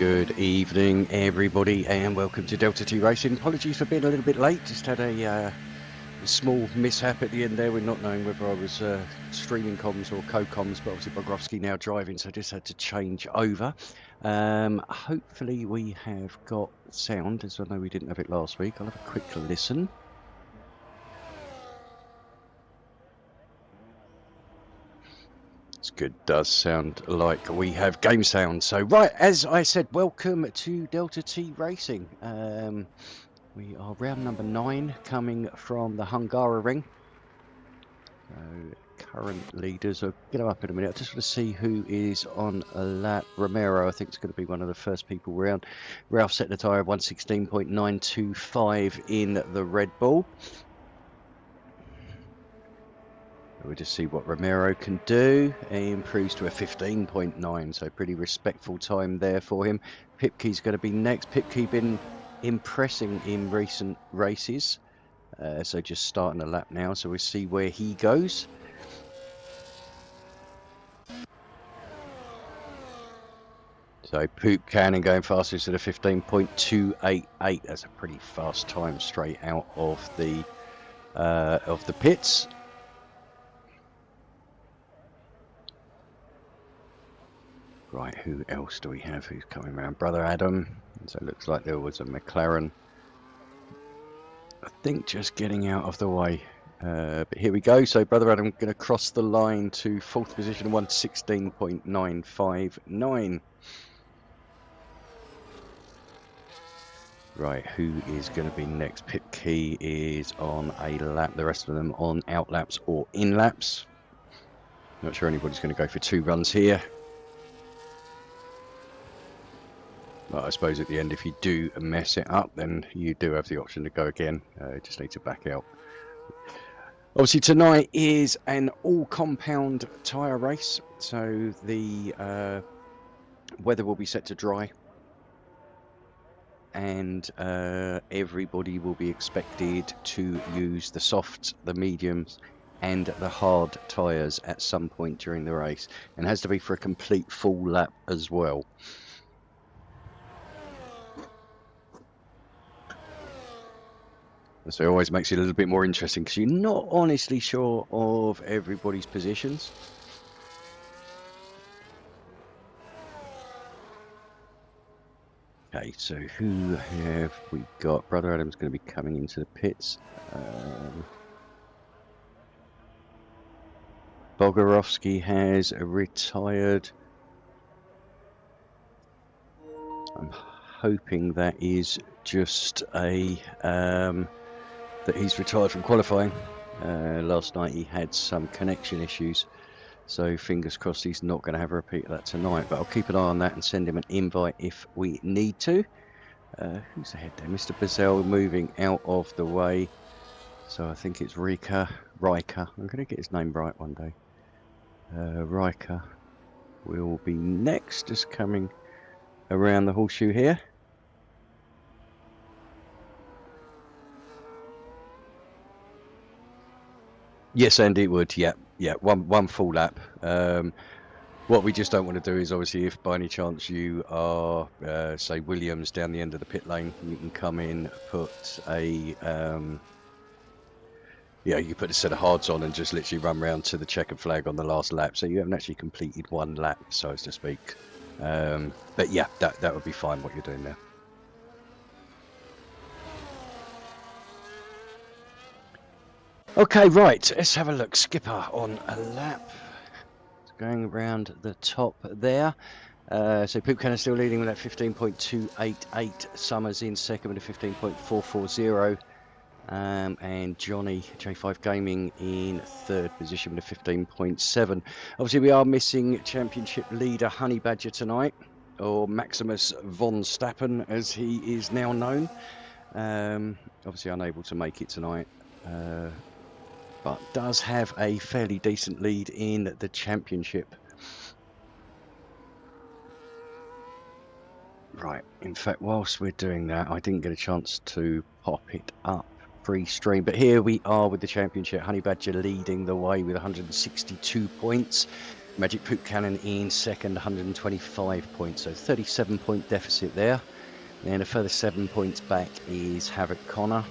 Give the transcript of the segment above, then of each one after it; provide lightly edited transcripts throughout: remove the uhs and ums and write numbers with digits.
Good evening, everybody, and welcome to Delta T Racing. Apologies for being a little bit late. Just had a small mishap at the end there. We're not knowing whether I was streaming comms or co-comms, but obviously Bogrovsky now driving, so I just had to change over. Hopefully we have got sound, as I know we didn't have it last week. I'll have a quick listen. It's good. Does sound like we have game sound. So right, as I said, welcome to Delta T Racing. We are round number 9 coming from the Hungary ring. So current leaders, I'll get them up in a minute. I just want to see who is on a lap. Romero, I think, is going to be one of the first people round. Ralph set the tyre of 116.925 in the Red Bull. We'll just see what Romero can do. He improves to a 15.9, so pretty respectful time there for him. Pipke's going to be next. Pipke been impressing in recent races, so just starting a lap now, so we'll see where he goes. So Poop Cannon going fastest at a 15.288. That's a pretty fast time straight out of the pits. Right, who else do we have who's coming around? Brother Adam. So it looks like there was a McLaren, I think, just getting out of the way. But here we go. So Brother Adam going to cross the line to 4th position, 116.959. Right, who is going to be next? Pipke is on a lap. The rest of them on out laps or in laps. Not sure anybody's going to go for 2 runs here. Well, I suppose at the end, if you do mess it up, then you do have the option to go again. Just need to back out. Obviously, tonight is an all-compound tyre race, so the weather will be set to dry, and everybody will be expected to use the softs, the mediums, and the hard tyres at some point during the race, and has to be for a complete full lap as well. So it always makes it a little bit more interesting because you're not honestly sure of everybody's positions. Okay, so who have we got? Brother Adam's going to be coming into the pits. Bogorovsky has retired. I'm hoping that is just a that he's retired from qualifying. Last night he had some connection issues, so fingers crossed he's not going to have a repeat of that tonight, but I'll keep an eye on that and send him an invite if we need to. Who's ahead there? Mr. Bazell moving out of the way, so I think it's Riker. I'm going to get his name right one day. Riker will be next, just coming around the horseshoe here. Yes, Andy, it would. Yeah, one full lap. What we just don't want to do is, obviously, if by any chance you are, say, Williams down the end of the pit lane, you can come in, put a, you put a set of hards on and just literally run round to the checkered flag on the last lap. So you haven't actually completed one lap, so as to speak. But yeah, that would be fine what you're doing there. Okay, right, let's have a look. Skipper on a lap. It's going around the top there. So Poopcan is still leading with that 15.288. Summers in second with a 15.440. And Johnny J5 Gaming in 3rd position with a 15.7. Obviously, we are missing championship leader Honey Badger tonight, or Maximus von Stappen as he is now known. Obviously unable to make it tonight. But does have a fairly decent lead in the championship. Right, in fact, whilst we're doing that, I didn't get a chance to pop it up pre-stream, but here we are with the championship. Honey Badger leading the way with 162 points. Magic Poop Cannon in second, 125 points, so 37-point deficit there. And a further 7 points back is Havoc Connor,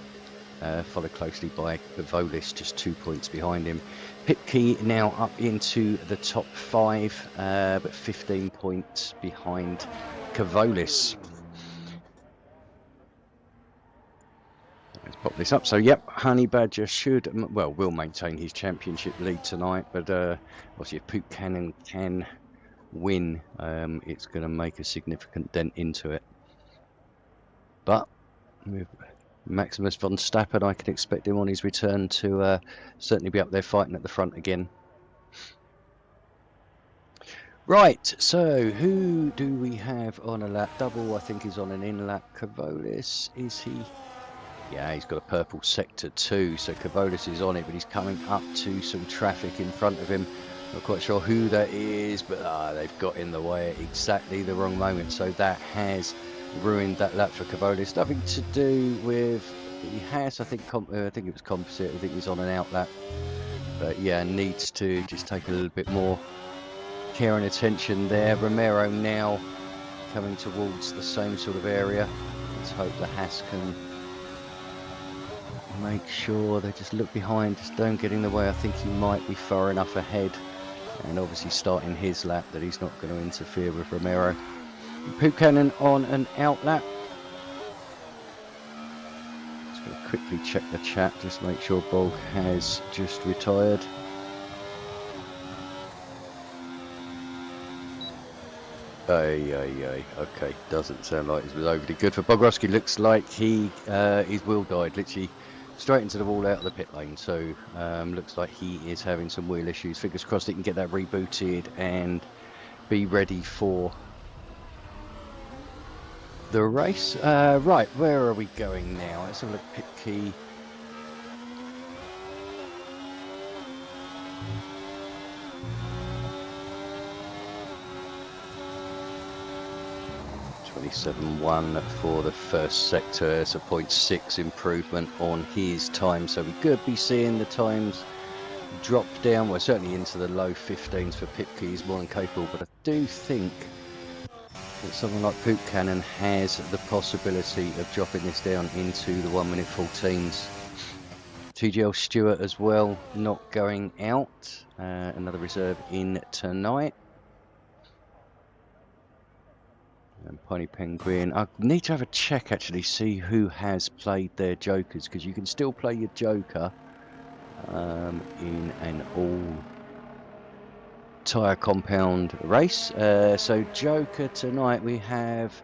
followed closely by Volis, just 2 points behind him. Pipkey now up into the top 5, but 15 points behind Cavolis. Let's pop this up. So, yep, Honey Badger will maintain his championship lead tonight, but obviously if Poop Cannon can win, it's going to make a significant dent into it. But with Maximus von Stappen, I can expect him on his return to certainly be up there fighting at the front again. Right, so who do we have on a lap double? I think he's on an in-lap. Cavolis, is he? Yeah, he's got a purple sector too, so Cavolis is on it, but he's coming up to some traffic in front of him. Not quite sure who that is, but they've got in the way at exactly the wrong moment, so that has ruined that lap for Cavolis. Nothing to do with, he has, I think it was composite, I think he's on an out lap, but yeah, needs to just take a little bit more care and attention there. Romero now coming towards the same sort of area. Let's hope the Haas can make sure they just look behind, just don't get in the way. I think he might be far enough ahead, and obviously starting his lap that he's not going to interfere with Romero. Poop Cannon on an out lap. Just going to quickly check the chat, just make sure Bog has just retired. Okay, doesn't sound like it was overly good for Bogrovsky. Looks like his wheel died, literally straight into the wall out of the pit lane, so looks like he is having some wheel issues. Fingers crossed he can get that rebooted and be ready for the race. Right, where are we going now? Let's have a look at pit key. .27.1 for the first sector. It's a 0.6 improvement on his time, so we could be seeing the times drop down. We're certainly into the low 15s for Pipke. He's more than capable, but I do think that someone like Poop Cannon has the possibility of dropping this down into the 1 minute 14s. TGL Stewart as well, not going out. Another reserve in tonight. And Pony Penguin. I need to have a check actually, see who has played their jokers, because you can still play your joker in an all tyre compound race. So joker tonight we have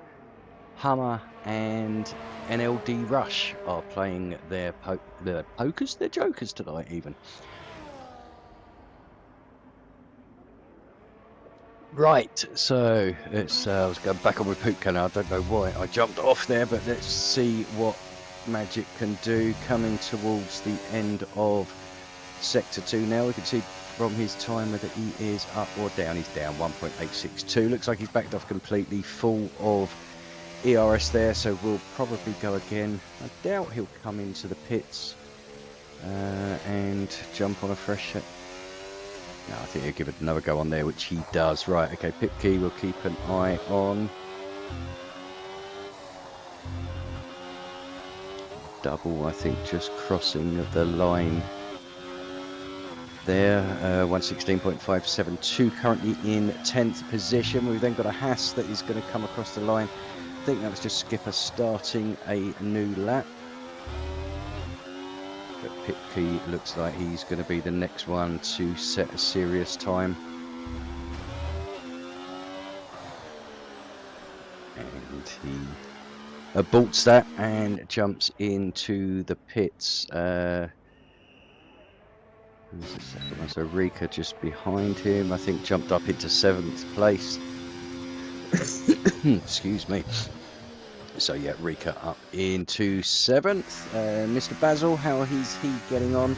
Hummer and NLD Rush are playing their pokers, their jokers tonight even. Right, so let's I was going back on with Poop Cannon. I don't know why I jumped off there, but let's see what Magic can do. Coming towards the end of Sector 2 now. We can see from his time whether he is up or down. He's down 1.862. Looks like he's backed off completely, full of ERS there, so we'll probably go again. I doubt he'll come into the pits and jump on a fresh set. No, I think he'll give it another go on there, which he does. Right, okay, Pipke we'll keep an eye on. Double, I think, just crossing the line there. 116.572, currently in 10th position. We've then got a Haas that is going to come across the line. I think that was just Skipper starting a new lap. But Pipke looks like he's going to be the next one to set a serious time. And he aborts that and jumps into the pits. Who's the second one? So Rika just behind him, I think, jumped up into 7th place. Excuse me. So yeah, Rika up into 7th. Mr. Basil, how is he getting on?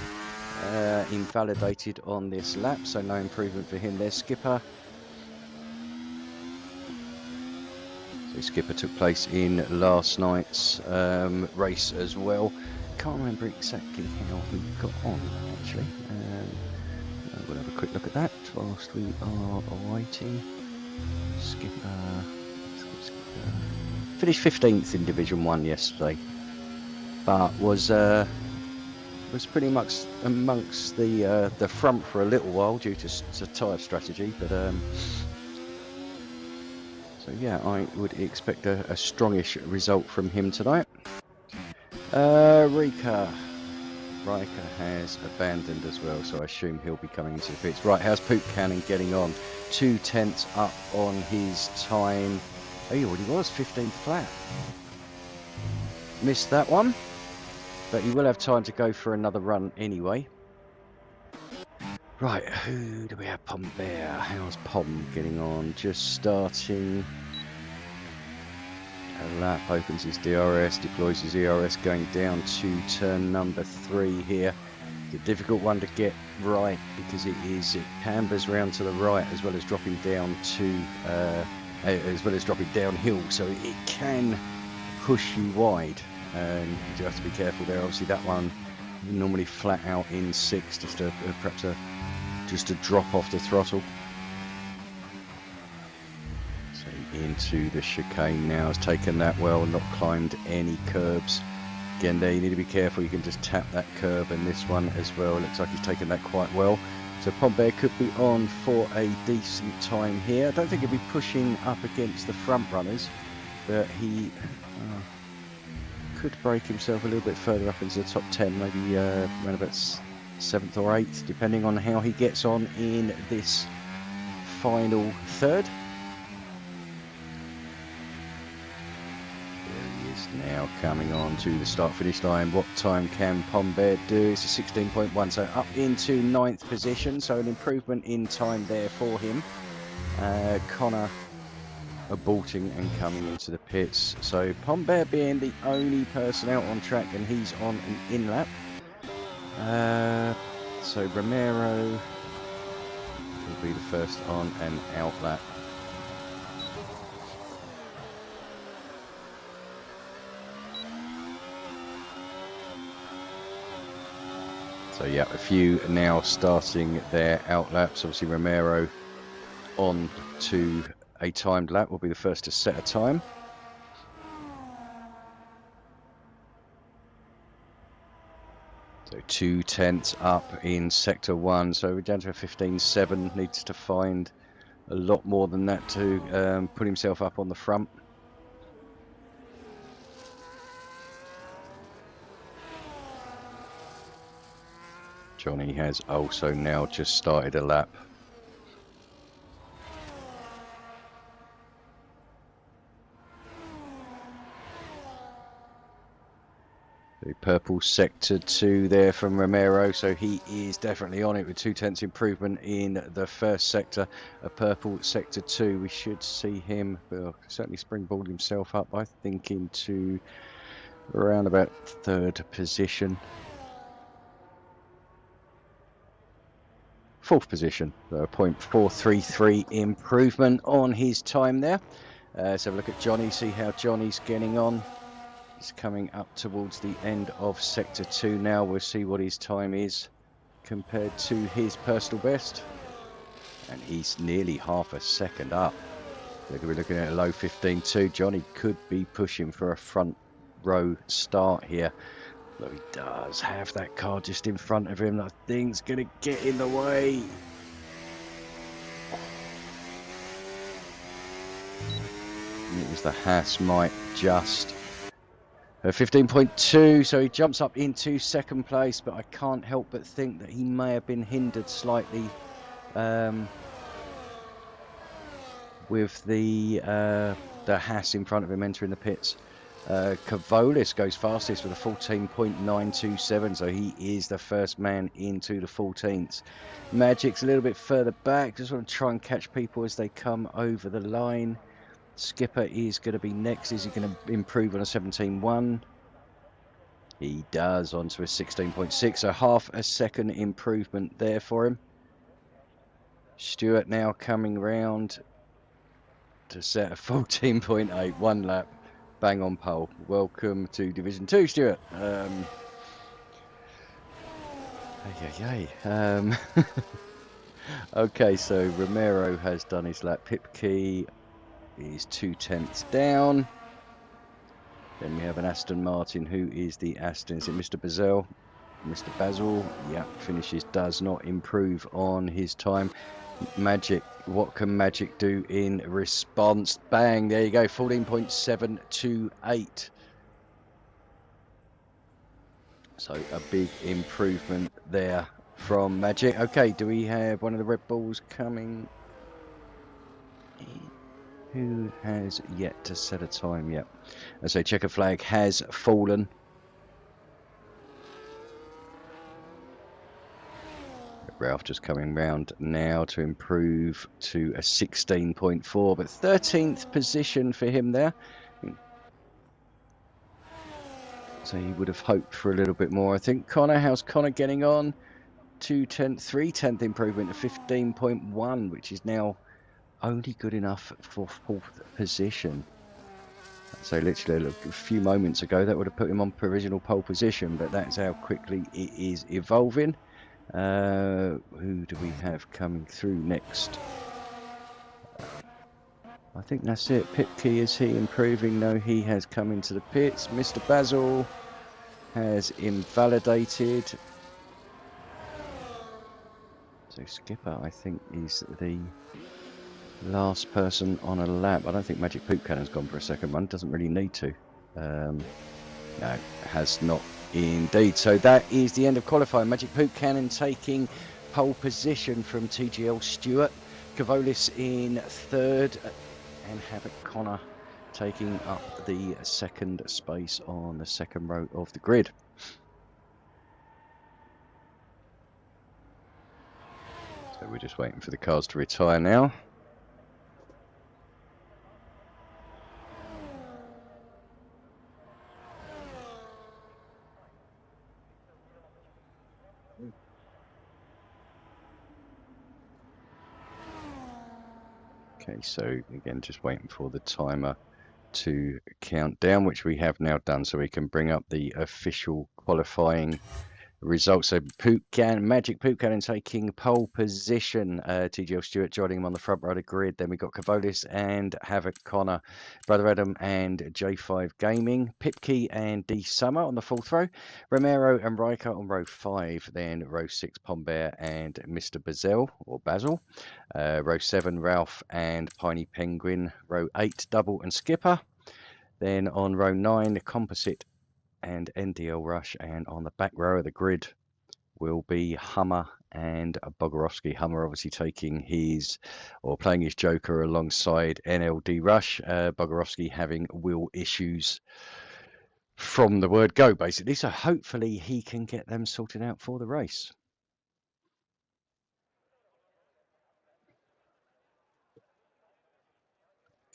Invalidated on this lap, so no improvement for him there. Skipper. So Skipper took place in last night's race as well. Can't remember exactly how he got on actually. we'll have a quick look at that whilst we are waiting. Skipper. Finished 15th in Division 1 yesterday, but was pretty much amongst the front for a little while due to tyre strategy. But so yeah, I would expect a strongish result from him tonight. Riker has abandoned as well, so I assume he'll be coming into the pits. Right, how's Poop Cannon getting on? 2/10 up on his time. Oh, he already was 15th flat. Missed that one, but he will have time to go for another run anyway. Right, who do we have? Pom Bear. How's Pom getting on? Just starting a lap, opens his DRS, deploys his ERS, going down to turn number 3 here. It's a difficult one to get right because it cambers round to the right as well as dropping down downhill, so it can push you wide, and you do have to be careful there. Obviously that one normally flat out in 6, just a drop off the throttle. Into the chicane now, has taken that well, not climbed any curbs. Again, there you need to be careful, you can just tap that curb, and this one as well, looks like he's taken that quite well. So Pom Bear could be on for a decent time here. I don't think he'll be pushing up against the front runners, but he could break himself a little bit further up into the top 10, maybe around about 7th or 8th, depending on how he gets on in this final third. Now coming on to the start-finish line. What time can Pom Bear do? It's a 16.1, so up into 9th position, so an improvement in time there for him. Connor aborting and coming into the pits, so Pom Bear being the only person out on track, and he's on an in-lap. So Romero will be the first on an out lap. So yeah, a few now starting their out laps. Obviously Romero on to a timed lap, will be the first to set a time. So 2/10 up in sector 1, so we're down to a 15.7, needs to find a lot more than that to put himself up on the front. Johnny has also now just started a lap. The purple sector 2 there from Romero, so he is definitely on it with 2/10 improvement in the first sector. A purple sector 2, we should see him certainly springboard himself up, I think, into around about 3rd position. 4th position, so a 0.433 improvement on his time there. Let's have a look at Johnny, see how Johnny's getting on. He's coming up towards the end of sector 2 now. We'll see what his time is compared to his personal best, and he's nearly half a second up. So we're looking at a low 15.2. Johnny could be pushing for a front row start here. But he does have that car just in front of him. That thing's going to get in the way. And it was the Haas might just. 15.2, so he jumps up into 2nd place, but I can't help but think that he may have been hindered slightly with the Haas in front of him entering the pits. Cavolis goes fastest with a 14.927, so he is the first man into the 14th. Magic's a little bit further back, just want to try and catch people as they come over the line. Skipper is going to be next. Is he going to improve on a 17.1? He does, onto a 16.6, so half a second improvement there for him. Stewart now coming round to set a 14.8, 1 lap. Bang on pole. Welcome to Division 2, Stuart. Okay, so Romero has done his lap. Pipke is 2/10 down. Then we have an Aston Martin. Who is the Aston? Is it Mr. Bazel? Mr. Basil, yeah, finishes, does not improve on his time. Magic, what can Magic do in response? Bang, there you go, 14.728. So a big improvement there from Magic. Okay, do we have one of the Red Bulls coming in? Who has yet to set a time yet? I say checker flag has fallen. Ralph just coming round now to improve to a 16.4, but 13th position for him there. So he would have hoped for a little bit more. I think Connor, how's Connor getting on? 3/10th improvement to 15.1, which is now only good enough for 4th position. So literally a few moments ago, that would have put him on provisional pole position, but that's how quickly it is evolving. Who do we have coming through next? I think that's it. Pipke, is he improving? No, he has come into the pits. Mr. Basil has invalidated. So Skipper, I think, is the last person on a lap. I don't think Magic Poop Cannon's gone for a second run. Doesn't really need to. No, has not indeed. So that is the end of qualifying. Magic Poop Cannon taking pole position from TGL Stewart. Cavolis in third, and Havoc Connor taking up the second space on the second row of the grid. So we're just waiting for the cars to retire now. Okay, so again, just waiting for the timer to count down, which we have now done, so we can bring up the official qualifying results. So Magic Poop Cannon taking pole position. TGL Stewart joining him on the front row of the grid. Then we got Cavolis and Havoc Connor, Brother Adam and J5 Gaming, Pipke and D Summer on the fourth row, Romero and Riker on row 5. Then row 6 Pombear and Mr. Basil. Row 7 Ralph and Piney Penguin. Row 8 Double and Skipper. Then on row 9 Composite and NDL Rush, and on the back row of the grid will be Hummer and Bogorowski. Hummer obviously taking his, or playing his Joker alongside NLD Rush. Bogorowski having wheel issues from the word go, basically. So hopefully he can get them sorted out for the race.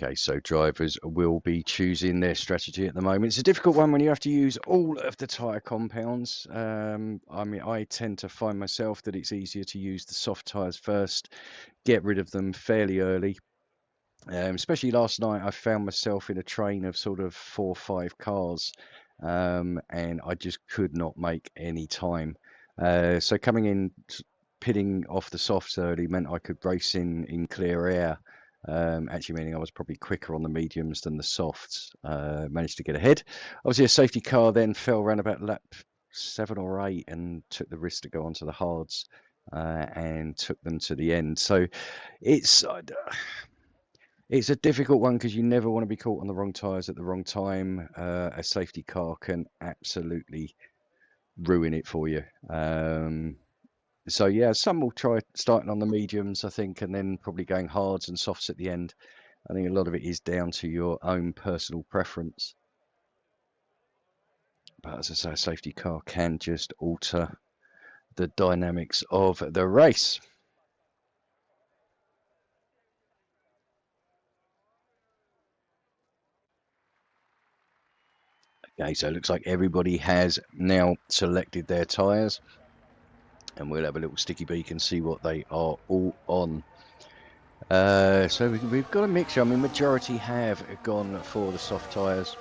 Okay, so drivers will be choosing their strategy at the moment. It's a difficult one when you have to use all of the tyre compounds. I mean, I tend to find myself that it's easier to use the soft tyres first, get rid of them fairly early. Especially last night, I found myself in a train of sort of 4 or 5 cars, and I just could not make any time. So coming in, pitting off the softs early meant I could race in clear air. Actually meaning I was probably quicker on the mediums than the softs. Managed to get ahead. Obviously a safety car then fell around about lap 7 or 8 and took the risk to go onto the hards and took them to the end. So it's a difficult one because you never want to be caught on the wrong tyres at the wrong time. A safety car can absolutely ruin it for you. So yeah, some will try starting on the mediums, I think, and then probably going hards and softs at the end. I think a lot of it is down to your own personal preference. But as I say, a safety car can just alter the dynamics of the race. Okay, so it looks like everybody has now selected their tyres. And we'll have a little sticky beak and see what they are all on. So we've got a mixture. I mean, majority have gone for the soft tyres.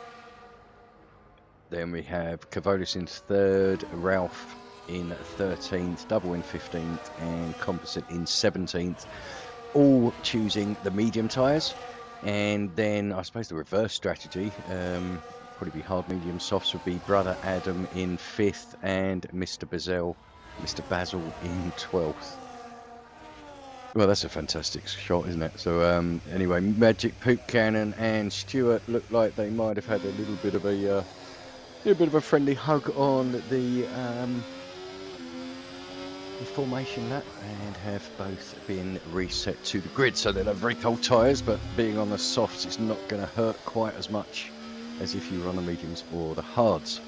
Then we have Cavolis in third, Ralph in 13th, double in 15th, and composite in 17th, all choosing the medium tyres. And then I suppose the reverse strategy, probably be hard, medium, softs, would be Brother Adam in 5th and Mr. Basil in 12th. Well, that's a fantastic shot, isn't it? So anyway, Magic, Poop Cannon and Stuart looked like they might have had a little bit of a friendly hug on the formation lap, and have both been reset to the grid. So they'll have very cold tyres, but being on the softs, it's not going to hurt quite as much as if you were on the mediums or the hards.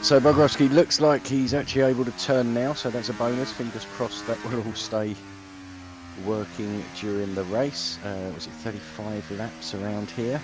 So Bogrovsky looks like he's actually able to turn now, so that's a bonus. Fingers crossed that will all stay working during the race. Was it 35 laps around here?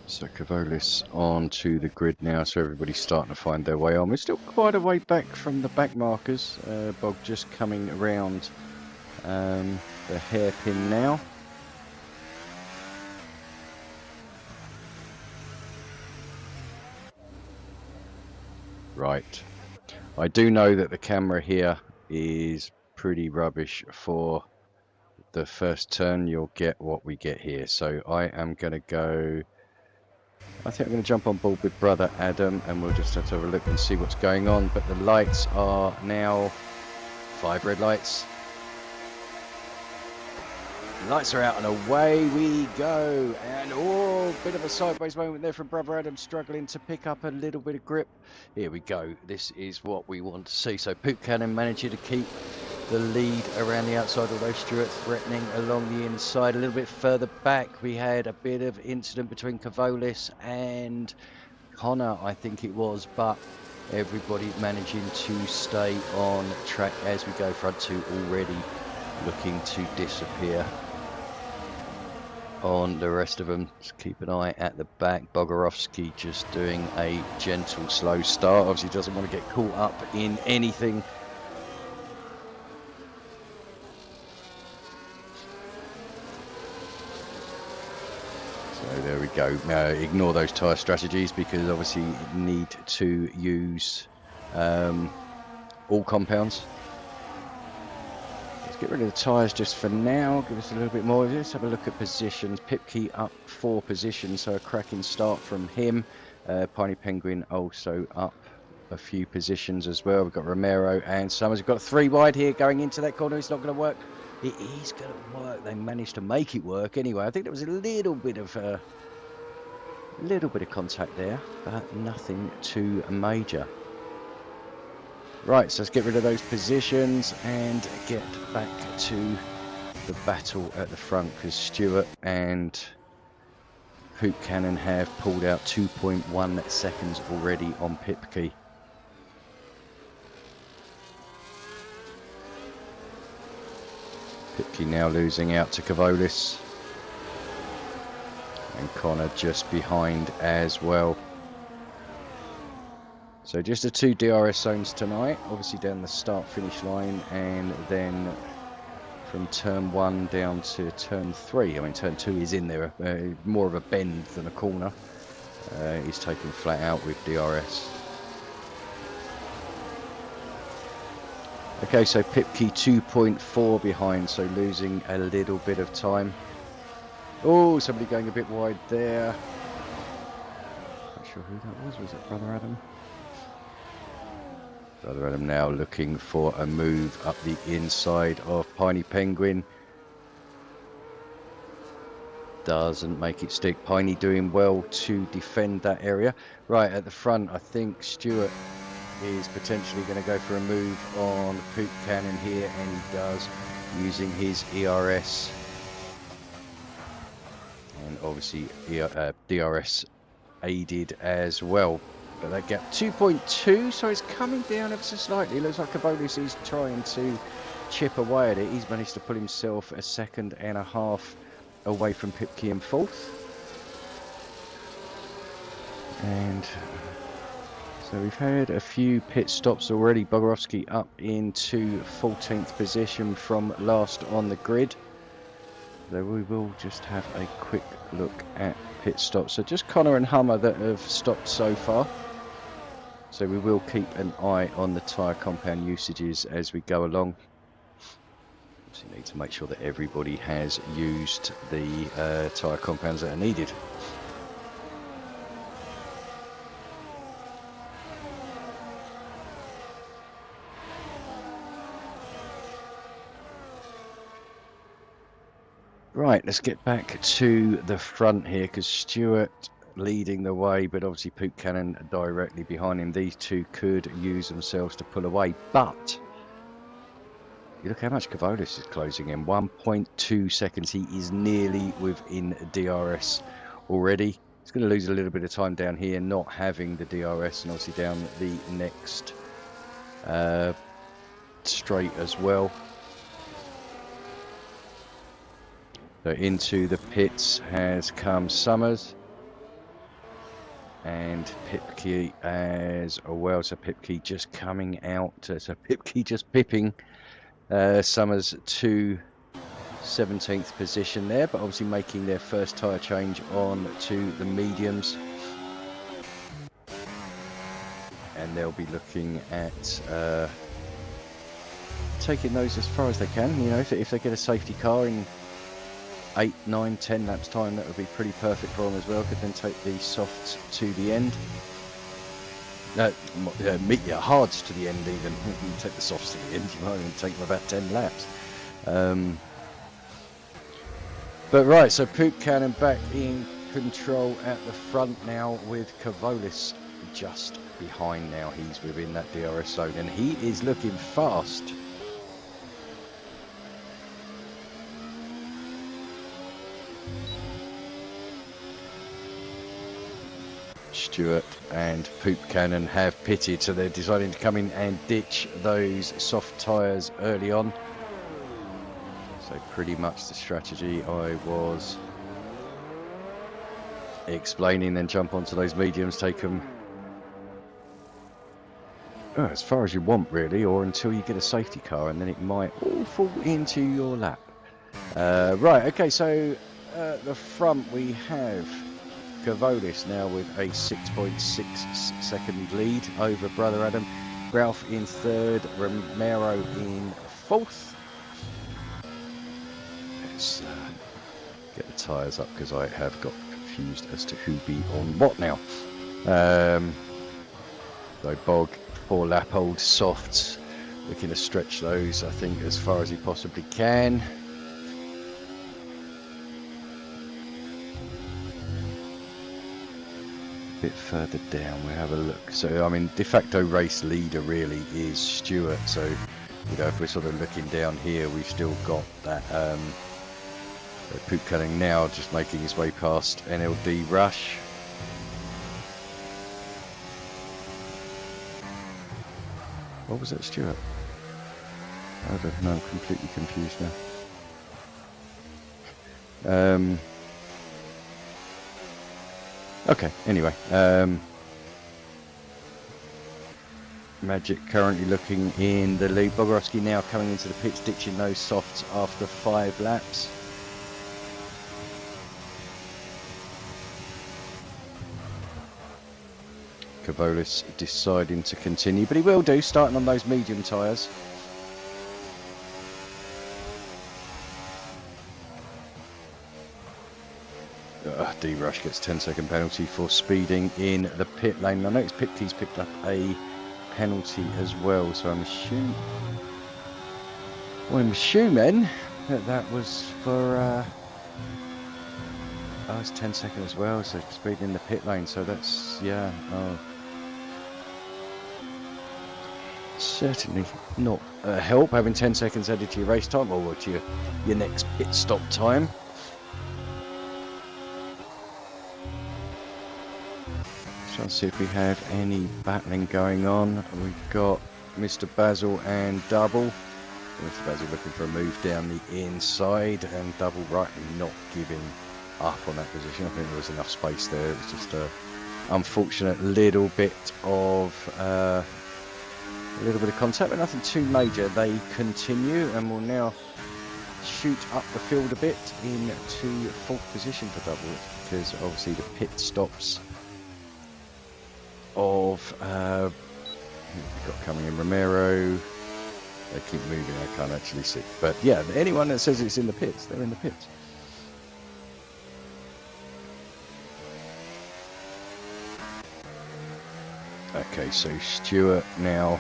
So Cavolis onto the grid now, so everybody's starting to find their way on. We're still quite a way back from the back markers. Bog just coming around the hairpin now. Right. I do know that the camera here is pretty rubbish for the first turn. You'll get what we get here. So I am going to go... I think I'm going to jump on board with Brother Adam, and we'll just have to have a look and see what's going on. But the lights are now 5 red lights. The lights are out and away we go. And oh, bit of a sideways moment there from Brother Adam, struggling to pick up a little bit of grip. Here we go. This is what we want to see. So Poop Cannon managing to keep the lead around the outside, although Stuart threatening along the inside. A little bit further back, we had a bit of incident between Cavolis and Connor, I think it was, but everybody managing to stay on track as we go. Front two already looking to disappear on the rest of them. Just keep an eye at the back. Bogorovsky just doing a gentle, slow start. Obviously doesn't want to get caught up in anything. So there we go. Ignore those tyre strategies, because obviously you need to use all compounds. Let's get rid of the tyres just for now. Give us a little bit more. Let's have a look at positions. Pipke up 4 positions, so a cracking start from him. Piney Penguin also up a few positions as well. We've got Romero and Summers. We've got 3 wide here going into that corner. It's not going to work. It is going to work. They managed to make it work anyway. I think there was a little bit of contact there, but nothing too major. Right, so let's get rid of those positions and get back to the battle at the front, because Stuart and Poop Cannon have pulled out 2.1 seconds already on Pipke. Pipke now losing out to Cavolis, and Connor just behind as well. So just the 2 DRS zones tonight, obviously down the start finish line, and then from turn 1 down to turn 3. I mean, turn 2 is in there, more of a bend than a corner. He's taken flat out with DRS. Okay, so Pipke 2.4 behind, so losing a little bit of time. Oh, somebody going a bit wide there. Not sure who that was it Brother Adam? Brother Adam now looking for a move up the inside of Piney Penguin. Doesn't make it stick. Piney doing well to defend that area. Right at the front, I think Stuart is potentially going to go for a move on Poop Cannon here, and he does, using his ERS. And obviously DRS aided as well. but that gap 2.2, so it's coming down ever so slightly. Looks like Cavolis is trying to chip away at it. He's managed to pull himself a 1.5 seconds away from Pipke in 4th. And so we've had a few pit stops already. Bogorowski up into 14th position from last on the grid. So we will just have a quick look at pit stops. So just Connor and Hummer that have stopped so far. So we will keep an eye on the tyre compound usages as we go along. So you need to make sure that everybody has used the tyre compounds that are needed. Right, let's get back to the front here, because Stewart leading the way, but obviously Poop Cannon directly behind him. These two could use themselves to pull away, but you look how much Cavolis is closing in. 1.2 seconds. He is nearly within DRS already. He's going to lose a little bit of time down here, not having the DRS, and obviously down the next straight as well. So into the pits has come Summers and Pipke as well. So Pipke just coming out. So Pipke just pipping Summers to 17th position there, but obviously making their first tyre change on to the mediums. And they'll be looking at taking those as far as they can. You know, if they get a safety car in 8, 9, 10 laps time, that would be pretty perfect for them as well. Could then take the softs to the end. Meet your hards to the end even. You take the softs to the end, you might even take them about 10 laps. But right, so Poop Cannon back in control at the front now, with Cavolis just behind now. He's within that DRS zone and he is looking fast. Stewart and Poop Cannon have pitted, so they're deciding to come in and ditch those soft tyres early on. So pretty much the strategy I was explaining, then jump onto those mediums, take them as far as you want really, or until you get a safety car, and then it might all fall into your lap. Right, okay, so at the front we have Cavolis now with a 6.6 second lead over Brother Adam. Ralph in 3rd, Romero in 4th. Let's get the tyres up because I have got confused as to who be on what now. So Bog, 4 lap old softs, looking to stretch those I think as far as he possibly can. Bit further down we'll have a look. So I mean, de facto race leader really is Stewart, so you know, if we're sort of looking down here, we've still got that Poop Cannon now just making his way past NLD Rush. What was that, Stewart? I don't know, I'm completely confused now. Okay, anyway, Magic currently looking in the lead. Bogorowski now coming into the pits, ditching those softs after 5 laps. Cavolis deciding to continue, but he will do, starting on those medium tyres. D-Rush gets 10-second penalty for speeding in the pit lane. I noticed Pipke's picked up a penalty as well, so I'm assuming that that was for oh, it's 10 seconds as well, so speeding in the pit lane, so that's, yeah, oh. Certainly not a help having 10 seconds added to your race time, or to your next pit stop time. Trying to see if we have any battling going on. We've got Mr. Basil and Double. Mr. Basil looking for a move down the inside, and Double rightly not giving up on that position. I think there was enough space there. It was just a unfortunate little bit of contact, but nothing too major. They continue and will now shoot up the field a bit into fourth position for Double, because obviously the pit stops of we've got coming in Romero. They keep moving, I can't actually see, but yeah, anyone that says it's in the pits, they're in the pits. Okay, so Stewart now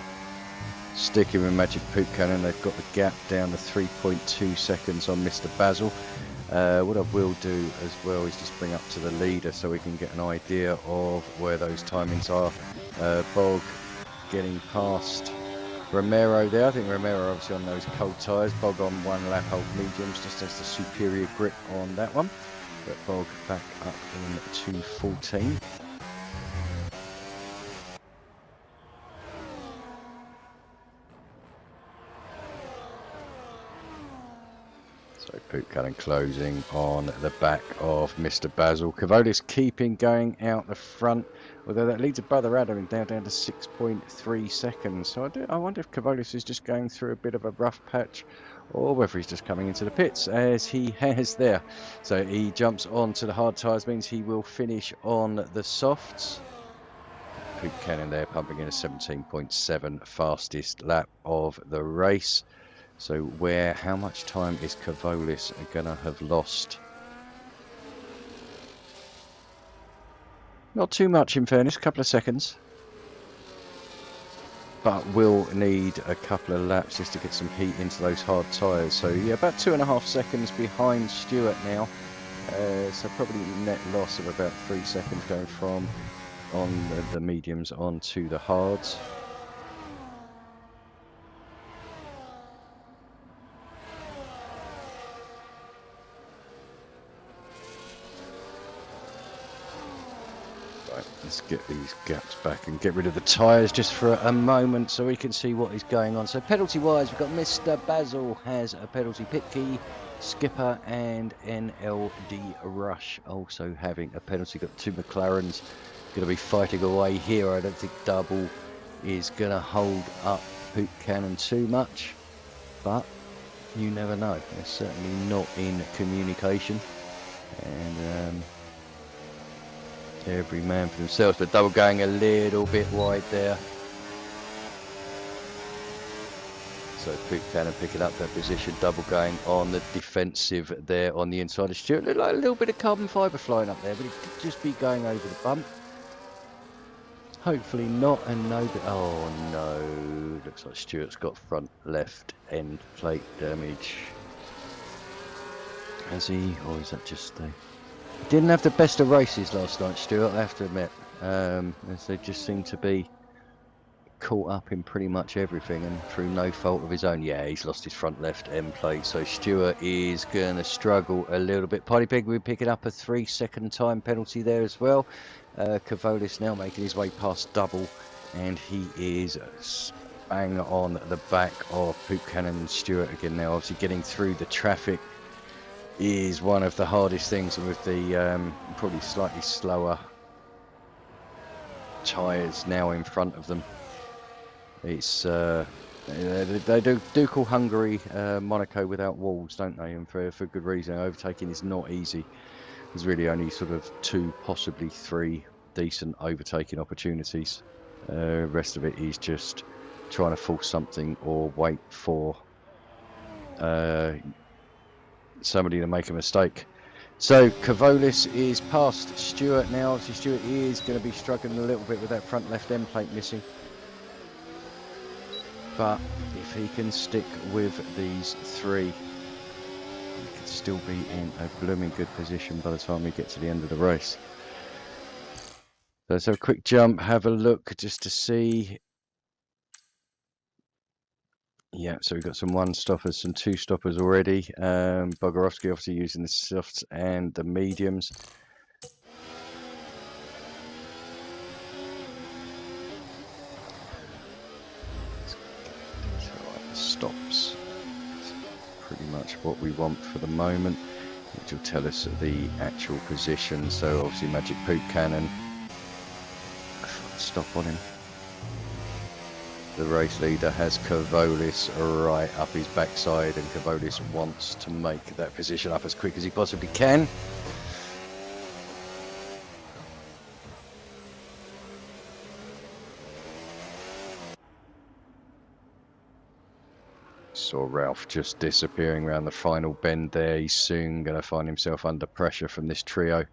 sticking with Magic Poop Cannon. They've got the gap down to 3.2 seconds on Mr. Basil. What I will do as well is just bring up to the leader so we can get an idea of where those timings are. Bog getting past Romero there. I think Romero obviously on those cold tyres. Bog on one lap old mediums, just has the superior grip on that one. But Bog back up in 2:14. So Poop Cannon closing on the back of Mr. Basil. Cavolis keeping going out the front, although that leads a brother Adam down to 6.3 seconds. So I wonder if Cavolis is just going through a bit of a rough patch, or whether he's just coming into the pits, as he has there. So he jumps on to the hard tyres, means he will finish on the softs. Poop Cannon there pumping in a 17.7 fastest lap of the race. So how much time is Cavolis gonna have lost? Not too much in fairness, a couple of seconds. But will need a couple of laps just to get some heat into those hard tyres. So yeah, about 2.5 seconds behind Stewart now. So probably net loss of about 3 seconds going from on the mediums onto the hards. Right, let's get these gaps back and get rid of the tyres just for a moment so we can see what is going on. So penalty wise, we've got Mr. Basil has a penalty pit key, Skipper and NLD Rush also having a penalty. Got two McLarens going to be fighting away here. I don't think Double is going to hold up Poop Cannon too much, but you never know. They're certainly not in communication, and every man for themselves. But Double going a little bit wide there. So Poop Cannon picking up that position. Double going on the defensive there on the inside of Stewart. Looked like a little bit of carbon fibre flying up there, but it could just be going over the bump. Hopefully not, and no, but oh no, looks like Stewart's got front left end plate damage. Has he, or is that just the... Didn't have the best of races last night, Stewart, I have to admit. As they just seem to be caught up in pretty much everything, and through no fault of his own. Yeah, he's lost his front left end plate, so Stewart is going to struggle a little bit. Party Pig will be picking up a 3-second time penalty there as well. Cavolis now making his way past Double, and he is bang on the back of Poop Cannon and Stewart again now. Obviously getting through the traffic is one of the hardest things, and with the probably slightly slower tyres now in front of them. It's they do call Hungary Monaco without walls, don't they? And for good reason. Overtaking is not easy. There's really only sort of 2, possibly 3 decent overtaking opportunities. Rest of it is just trying to force something or wait for somebody to make a mistake. So Cavolis is past Stewart now. Obviously Stewart is going to be struggling a little bit with that front left end plate missing. But if he can stick with these 3, he could still be in a blooming good position by the time we get to the end of the race. So let's have a quick jump, have a look just to see. Yeah, so we've got some 1-stoppers, some 2-stoppers already. Bogorovsky obviously using the softs and the mediums. pretty much what we want for the moment, which will tell us the actual position. So obviously Magic Poop Cannon, stop on him. The race leader has Cavolis right up his backside, and Cavolis wants to make that position up as quick as he possibly can. Saw Ralph just disappearing around the final bend there. He's soon going to find himself under pressure from this trio.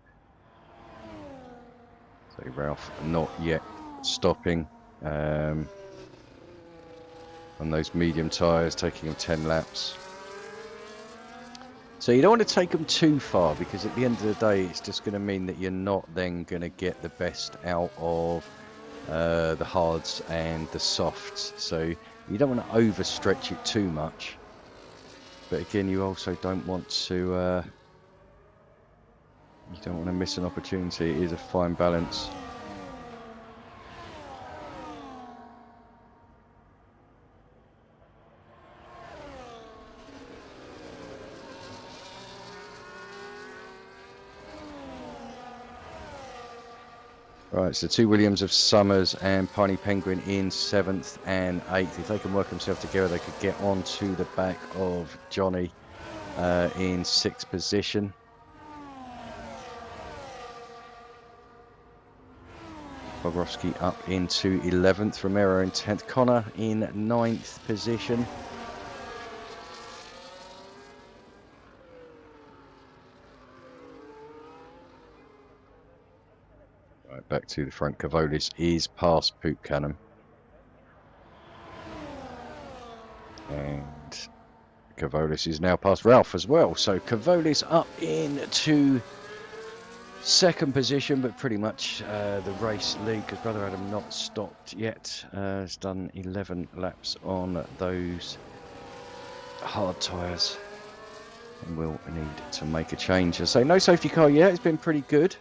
So Ralph not yet stopping on those medium tyres, taking him 10 laps. So you don't want to take them too far, because at the end of the day it's just going to mean that you're not then going to get the best out of the hards and the softs. So you don't want to overstretch it too much, but again you also don't want to miss an opportunity. It is a fine balance. Right, so 2 Williams of Summers and Piney Penguin in 7th and 8th. If they can work themselves together, they could get on to the back of Johnny in 6th position. Bogrovsky up into 11th, Romero in 10th, Connor in 9th position. Right, back to the front. Cavolis is past Poop Cannon. And Cavolis is now past Ralph as well. So Cavolis up into 2nd position, but pretty much the race lead, because Brother Adam not stopped yet. Has done 11 laps on those hard tyres and will need to make a change. I say no safety car yet. It's been pretty good.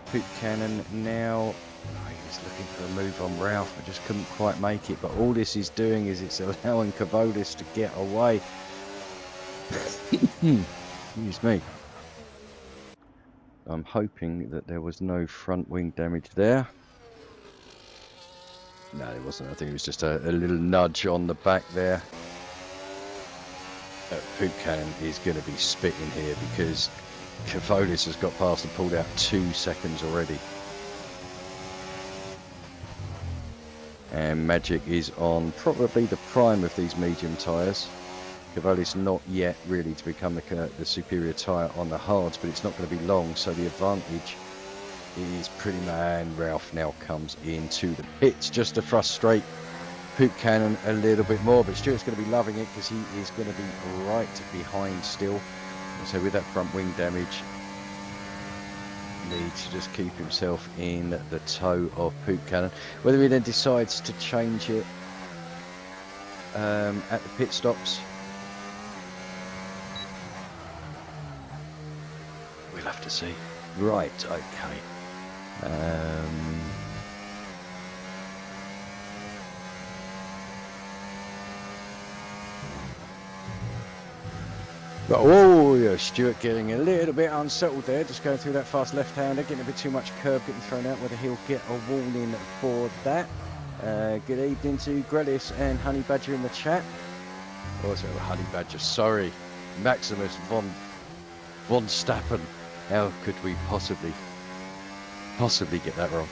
Poop Cannon now, he's looking for a move on Ralph, but just couldn't quite make it. But all this is doing is it's allowing Cavolis to get away. Excuse me. I'm hoping that there was no front wing damage there. No, there wasn't. I think it was just a little nudge on the back there. Poop Cannon is going to be spitting here, because Cavolis has got past and pulled out 2 seconds already. And Magic is on probably the prime of these medium tyres. Cavolis not yet really to become the superior tyre on the hards, but it's not going to be long, so the advantage is pretty much. Ralph now comes into the pits just to frustrate Poop Cannon a little bit more, but Stuart's going to be loving it, because he is going to be right behind still. So with that front wing damage, needs to just keep himself in the toe of Poop Cannon. Whether he then decides to change it at the pit stops, we'll have to see. Right, okay. But, oh yeah, Stuart getting a little bit unsettled there, just going through that fast left-hander, getting a bit too much curb getting thrown out, whether he'll get a warning for that. Good evening to Grelis and Honey Badger in the chat. Also, Honey Badger, sorry, Maximus von Stappen. How could we possibly get that wrong?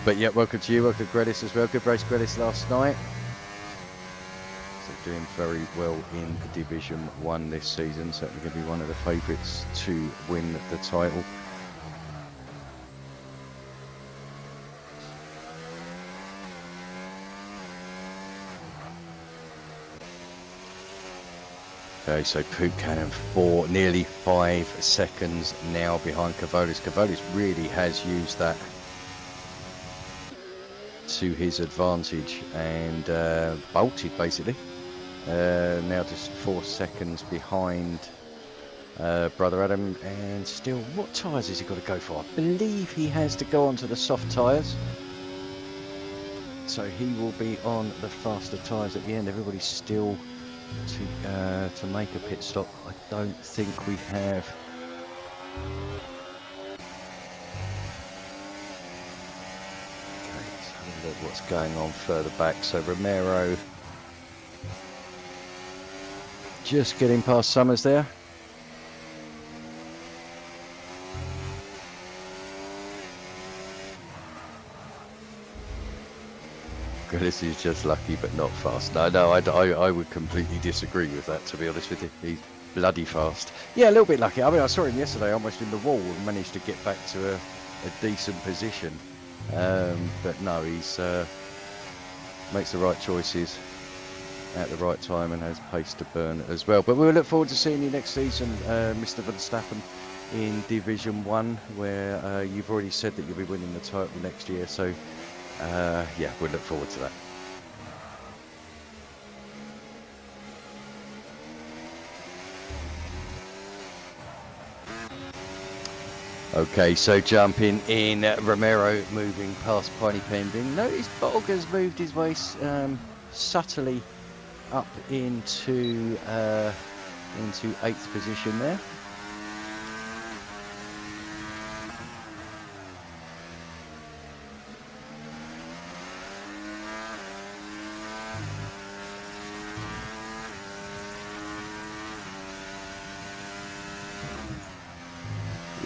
But yeah, welcome to you, welcome to Grelis as well. Good race, Grelis, last night. Doing very well in Division 1 this season, certainly going to be one of the favourites to win the title. Okay, so Poop Cannon for nearly 5 seconds now behind Cavolis. Cavolis really has used that to his advantage and bolted basically. Now just 4 seconds behind Brother Adam, and still, what tyres has he got to go for? I believe he has to go onto the soft tyres. so he will be on the faster tyres at the end. Everybody's still to make a pit stop. I don't think we have. Okay, let's have a look what's going on further back. So Romero just getting past Summers there. This is just lucky but not fast. No, I would completely disagree with that, to be honest with you. He's bloody fast. Yeah, a little bit lucky. I mean, I saw him yesterday almost in the wall and managed to get back to a decent position. But no, he's makes the right choices at the right time and has pace to burn as well. But we'll look forward to seeing you next season, Mr. Verstappen, in Division 1, where you've already said that you'll be winning the title next year. So yeah, we'll look forward to that. Okay, so jumping in, Romero moving past Piney Pending. Notice Bog has moved his way subtly up into 8th position there.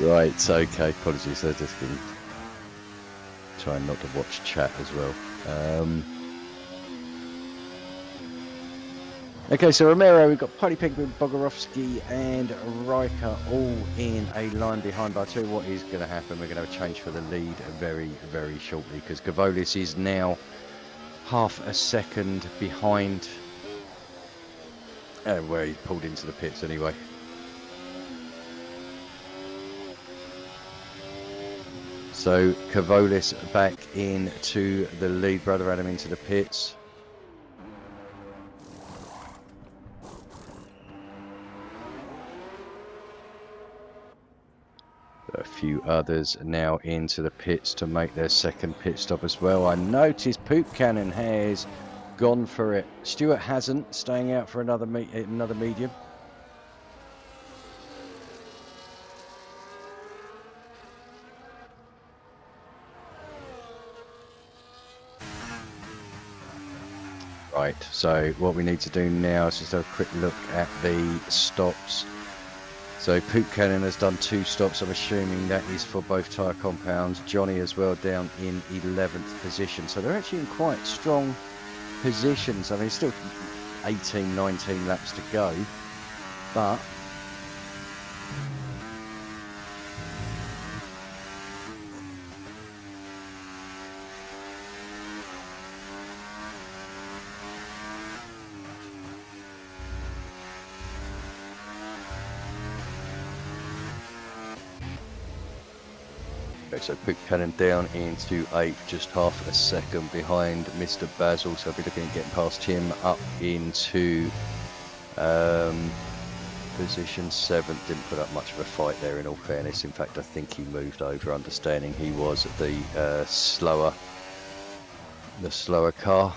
Right, okay, apologies, I just been trying not to watch chat as well. Okay, so Romero, we've got Piney Penguin, Bogorovsky and Riker all in a line behind. But I tell you what is going to happen, we're going to have a change for the lead very, very shortly, because Gavolis is now half a second behind where he's pulled into the pits anyway. So Cavolis back into the lead, Brother Adam into the pits. A few others now into the pits to make their second pit stop as well. I noticed Poop Cannon has gone for it. Stewart hasn't, staying out for another medium. Right, so what we need to do now is just have a quick look at the stops. So Poop Cannon has done 2 stops. I'm assuming that is for both tyre compounds. Johnny as well down in 11th position. So they're actually in quite strong positions. I mean, still 18, 19 laps to go, but so Poop Cannon down into 8th, just half a second behind Mr. Basil. So I'll be looking at getting past him up into position 7th. Didn't put up much of a fight there, in all fairness. In fact, I think he moved over, understanding he was the slower car.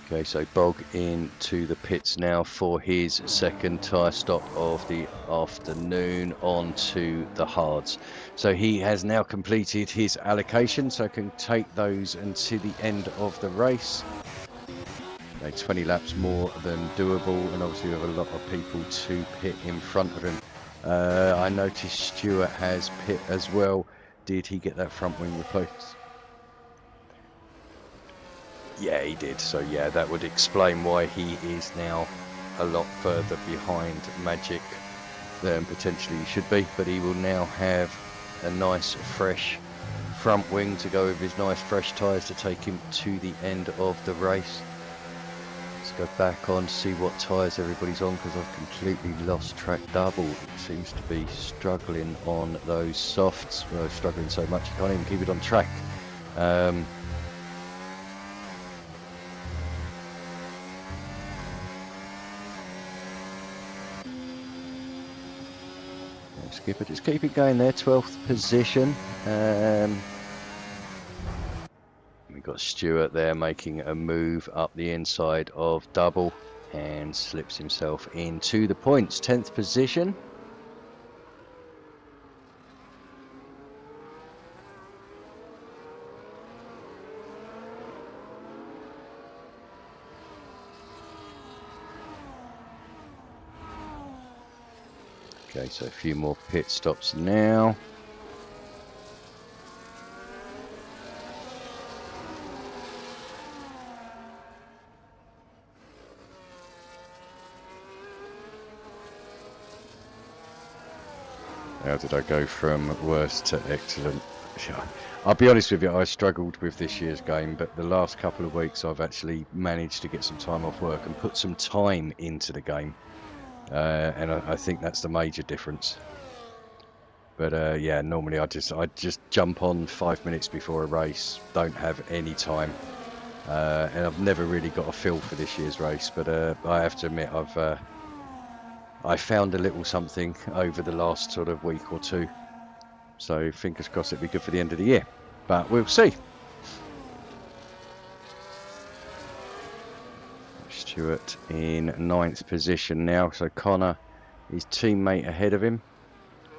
Okay, so Bog into the pits now for his second tyre stop of the afternoon onto the hards. So he has now completed his allocation, so can take those until the end of the race. 20 laps more than doable, and obviously we have a lot of people to pit in front of him. I noticed Stewart has pit as well. Did he get that front wing replaced? Yeah, he did. So yeah, that would explain why he is now a lot further behind Magic than potentially he should be. But he will now have a nice fresh front wing to go with his nice fresh tyres to take him to the end of the race. Let's go back on, see what tyres everybody's on, because I've completely lost track. Double seems to be struggling on those softs. Well, struggling so much you can't even keep it on track. Skipper. Just keep it going there, 12th position. We've got Stewart there making a move up the inside of double and slips himself into the points, 10th position. Okay, so a few more pit stops now. How did I go from worst to excellent? I'll be honest with you, I struggled with this year's game, but the last couple of weeks I've actually managed to get some time off work and put some time into the game. And I think that's the major difference. But yeah, normally I just jump on 5 minutes before a race, don't have any time, and I've never really got a feel for this year's race. But I have to admit, I found a little something over the last sort of week or two, so fingers crossed it'll be good for the end of the year, but we'll see. Stewart in 9th position now, so Connor, his teammate ahead of him.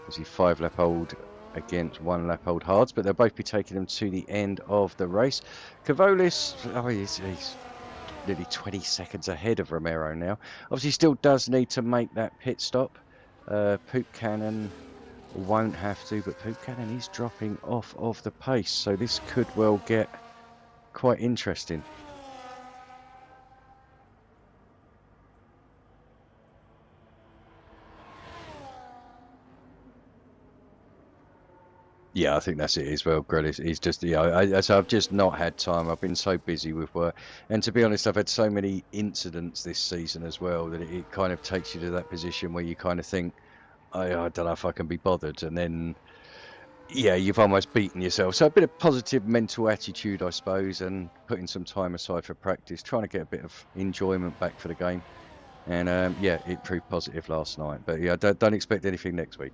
He's 5 lap old against 1 lap old hards, but they'll both be taking them to the end of the race. Cavolis, oh, he's nearly 20 seconds ahead of Romero now. Obviously still does need to make that pit stop. Poop Cannon won't have to, but Poop Cannon is dropping off of the pace, so this could well get quite interesting. Yeah, I think that's it as well, Grell. He's just, yeah, so I've just not had time. I've been so busy with work. And to be honest, I've had so many incidents this season as well that it kind of takes you to that position where you kind of think, I don't know if I can be bothered. And then, yeah, you've almost beaten yourself. So a bit of positive mental attitude, I suppose, and putting some time aside for practice, trying to get a bit of enjoyment back for the game. And yeah, it proved positive last night. But yeah, don't expect anything next week.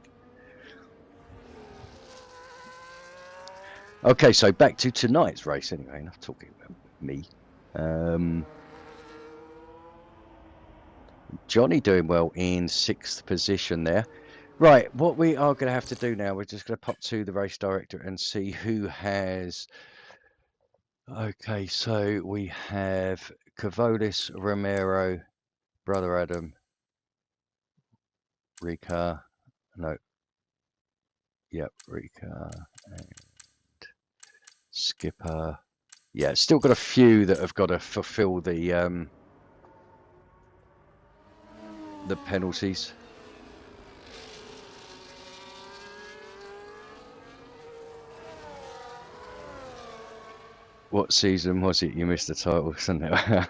Okay, so back to tonight's race anyway, enough talking about me. Johnny doing well in 6th position there. Right, what we are going to have to do now, we're just going to pop to the race director and see who has... Okay, so we have Cavolis, Romero, Brother Adam, Rika, no, yep, Rika, and Skipper. Yeah, still got a few that have got to fulfill the penalties. What season was it you missed the title, wasn't it?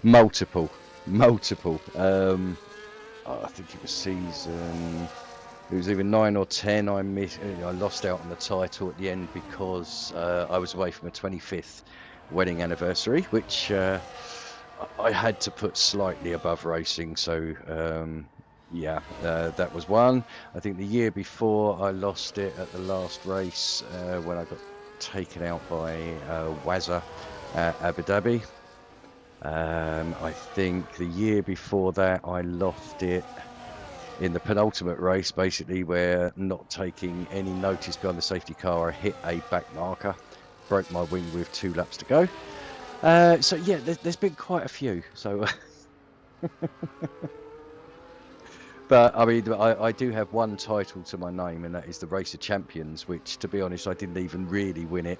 multiple. Oh, I think it was season, it was either 9 or 10. I lost out on the title at the end because I was away from a 25th wedding anniversary, which I had to put slightly above racing. So yeah, that was one. I think the year before I lost it at the last race when I got taken out by Wazza at Abu Dhabi. I think the year before that I lost it in the penultimate race, basically, where not taking any notice behind the safety car, I hit a back marker, broke my wing with 2 laps to go. So yeah, there's been quite a few. So, but I mean, I do have one title to my name, and that is the Race of Champions, which, to be honest, I didn't even really win it.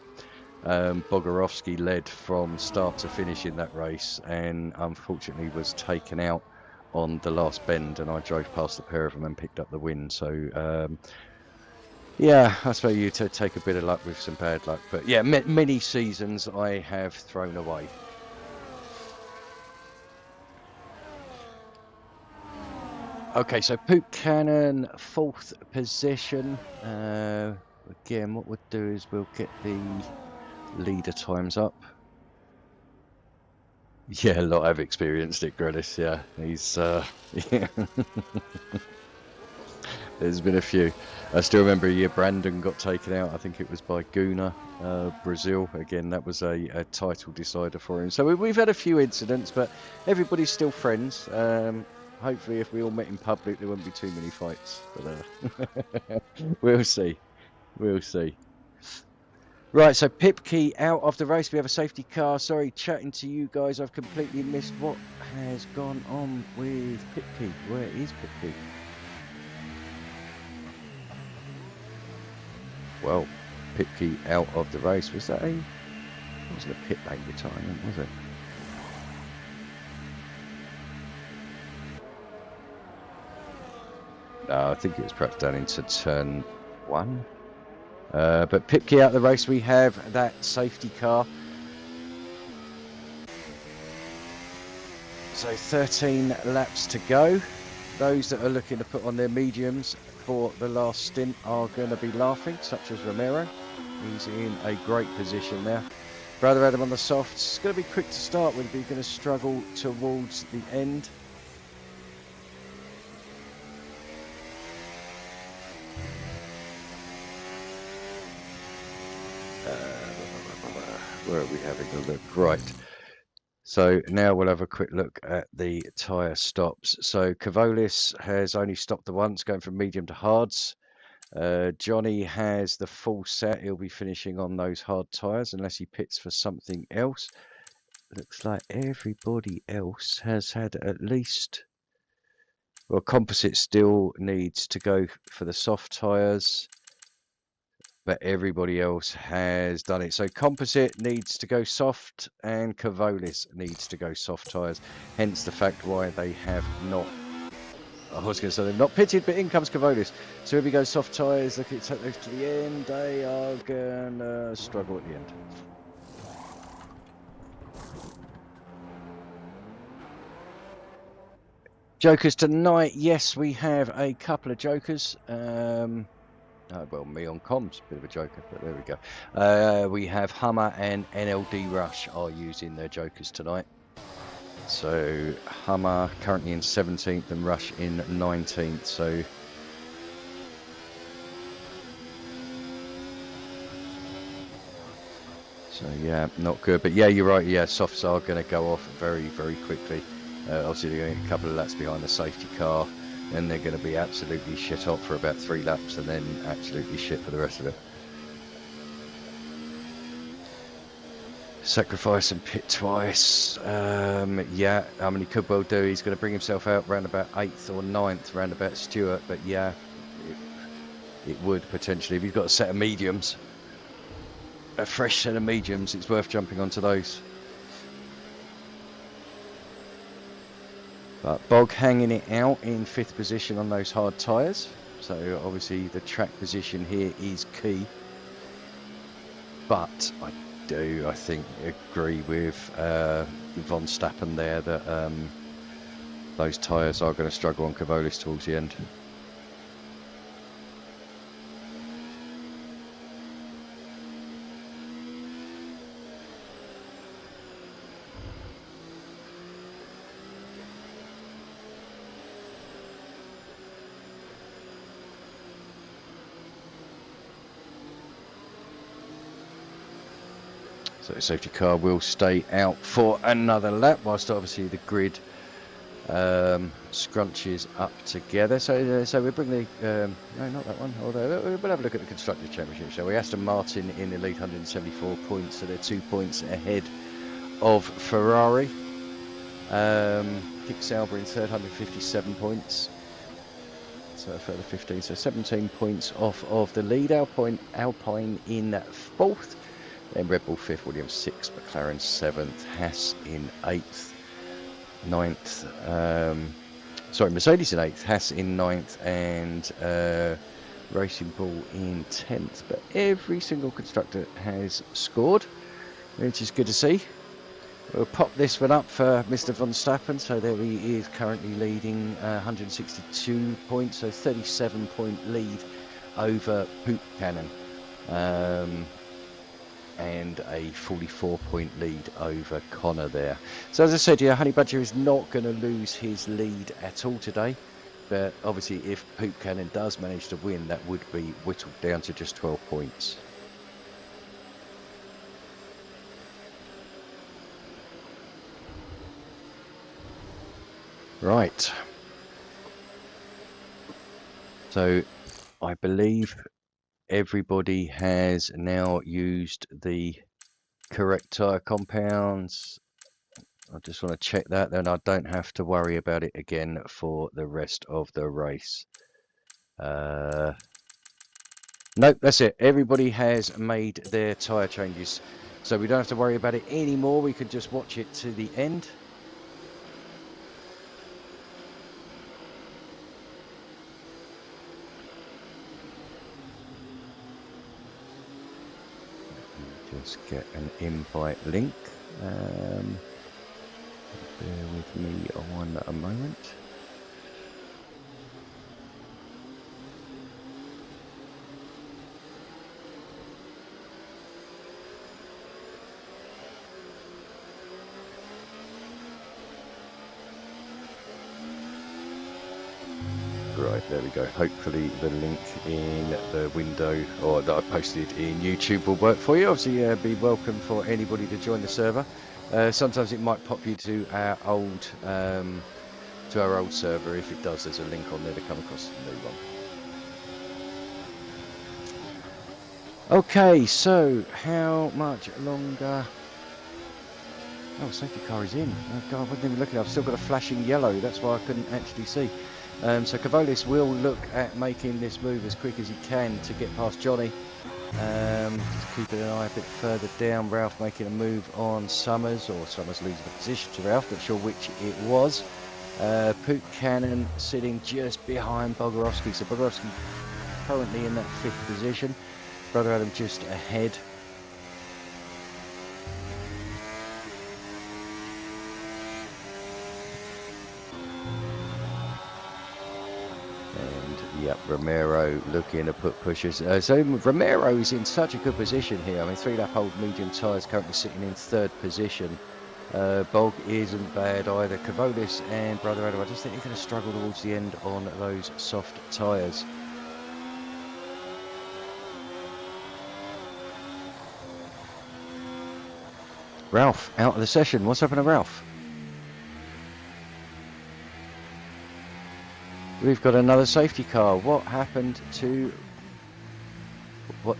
Bogorovsky led from start to finish in that race, and unfortunately was taken out on the last bend, and I drove past the pair of them and picked up the win. So yeah, I suppose you to take a bit of luck with some bad luck, but yeah, many seasons I have thrown away. Okay, so Poop Cannon, 4th position. Again, what we'll do is we'll get the leader times up. Yeah, a lot. I've experienced it, Gredis. Yeah, he's yeah. There's been a few. I still remember a year Brandon got taken out. I think it was by Guna, Brazil. Again, that was a title decider for him. So we've had a few incidents, but everybody's still friends. Hopefully, if we all met in public, there wouldn't be too many fights. But we'll see. We'll see. Right, so Pipkey out of the race. We have a safety car. Sorry, chatting to you guys. I've completely missed what has gone on with Pipkey. Where is Pipkey? Well, Pipkey out of the race. Was that it wasn't a pit lane retirement, was it? No, I think it was perhaps done into turn 1. But Pipkey out of the race. We have that safety car. So 13 laps to go. Those that are looking to put on their mediums for the last stint are going to be laughing, such as Romero. He's in a great position now. Brother Adam on the softs. It's going to be quick to start with, but he's going to struggle towards the end. Where are we having a look? Right. So now we'll have a quick look at the tyre stops. So Kavolis has only stopped the once, going from medium to hards. Johnny has the full set. He'll be finishing on those hard tyres unless he pits for something else. Looks like everybody else has had at least... Well, Composite still needs to go for the soft tyres, but everybody else has done it. So Composite needs to go soft and Kavolis needs to go soft tyres. Hence the fact why they have not... I was going to say they're not pitted, but in comes Kavolis. So if he goes soft tyres, look, take those to the end. They are going to struggle at the end. Jokers tonight. Yes, we have a couple of jokers. Well, me on comms, bit of a joker, but there we go. We have Hummer and NLD Rush are using their jokers tonight. So Hummer currently in 17th and Rush in 19th. So yeah, not good. But yeah, you're right. Yeah, softs are going to go off very, very quickly. Obviously, they're going a couple of laps behind the safety car. And they're going to be absolutely shit hot for about 3 laps and then absolutely shit for the rest of it. Sacrifice and pit twice. Yeah, I mean, he could well do. He's going to bring himself out round about 8th or 9th, round about Stewart. But yeah, it would potentially. If he's got a set of mediums, a fresh set of mediums, it's worth jumping onto those. But Bog hanging it out in 5th position on those hard tyres. So obviously the track position here is key. But I think, agree with Von Stappen there that those tyres are going to struggle on Kavolis towards the end. So the safety car will stay out for another lap, whilst obviously the grid scrunches up together. So we bring the no, not that one. Although we'll have a look at the Constructors' Championship, shall we? Aston Martin in the lead, 174 points, so they're 2 points ahead of Ferrari. Kick Sauber in third, 157 points. So a further 15, so 17 points off of the lead. Alpine in 4th. Then Red Bull 5th, Williams 6th, McLaren 7th, Haas in 8th, 9th. Mercedes in 8th, Haas in 9th, and Racing Bull in 10th. But every single constructor has scored, which is good to see. We'll pop this one up for Mr. Von Stappen. So there he is, currently leading 162 points, so 37-point lead over Poop Cannon. And a 44-point lead over Connor there. So as I said, yeah, Honey Badger is not going to lose his lead at all today. But obviously, if Poop Cannon does manage to win, that would be whittled down to just 12 points. Right. So I believe everybody has now used the correct tyre compounds. I just want to check that, then I don't have to worry about it again for the rest of the race. Nope, that's it. Everybody has made their tyre changes. So we don't have to worry about it anymore. We can just watch it to the end. Just get an invite link. Bear with me on a moment. Right, there we go. Hopefully the link in the window or that I posted in YouTube will work for you. Obviously, be welcome for anybody to join the server. Sometimes it might pop you to our old server. If it does, there's a link on there to come across the new one. Okay, so how much longer? Oh, safety car is in. Oh God, I wasn't even looking. I've still got a flashing yellow. That's why I couldn't actually see. So Cavolis will look at making this move as quick as he can to get past Johnny. Just keeping an eye a bit further down. Ralph making a move on Summers, or Summers losing the position to Ralph. Not sure which it was. Poop Cannon sitting just behind Bogorovsky. So Bogorovsky currently in that 5th position. Brother Adam just ahead. Yep, Romero looking to put pushes. So Romero's in such a good position here. I mean, 3-lap old medium tyres currently sitting in 3rd position. Bog isn't bad either. Cavolis and Brother Adam, I just think they're going to struggle towards the end on those soft tyres. Ralph out of the session. What's happened to Ralph? We've got another safety car. What happened to... What?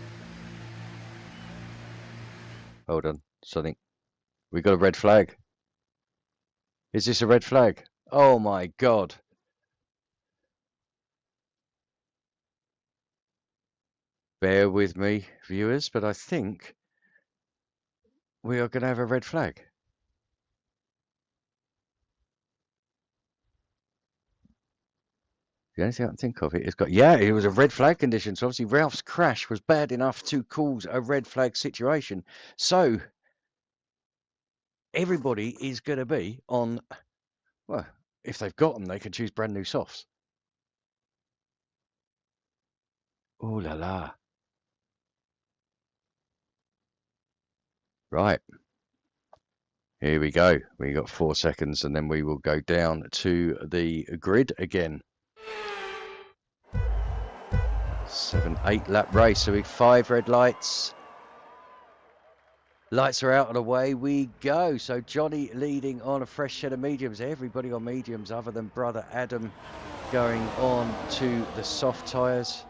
Hold on. Something. We got a red flag. Is this a red flag? Oh my God. Bear with me, viewers, but I think we are going to have a red flag. The only thing I can think of it got, yeah, it was a red flag condition. So obviously Ralph's crash was bad enough to cause a red flag situation. So everybody is going to be on, well, if they've got them, they can choose brand new softs. Ooh la la. Right. Here we go. We got 4 seconds and then we will go down to the grid again. 7-8 lap race. So we 5 red lights. Lights are out and away we go. So Johnny leading on a fresh set of mediums. Everybody on mediums other than Brother Adam going on to the soft tyres.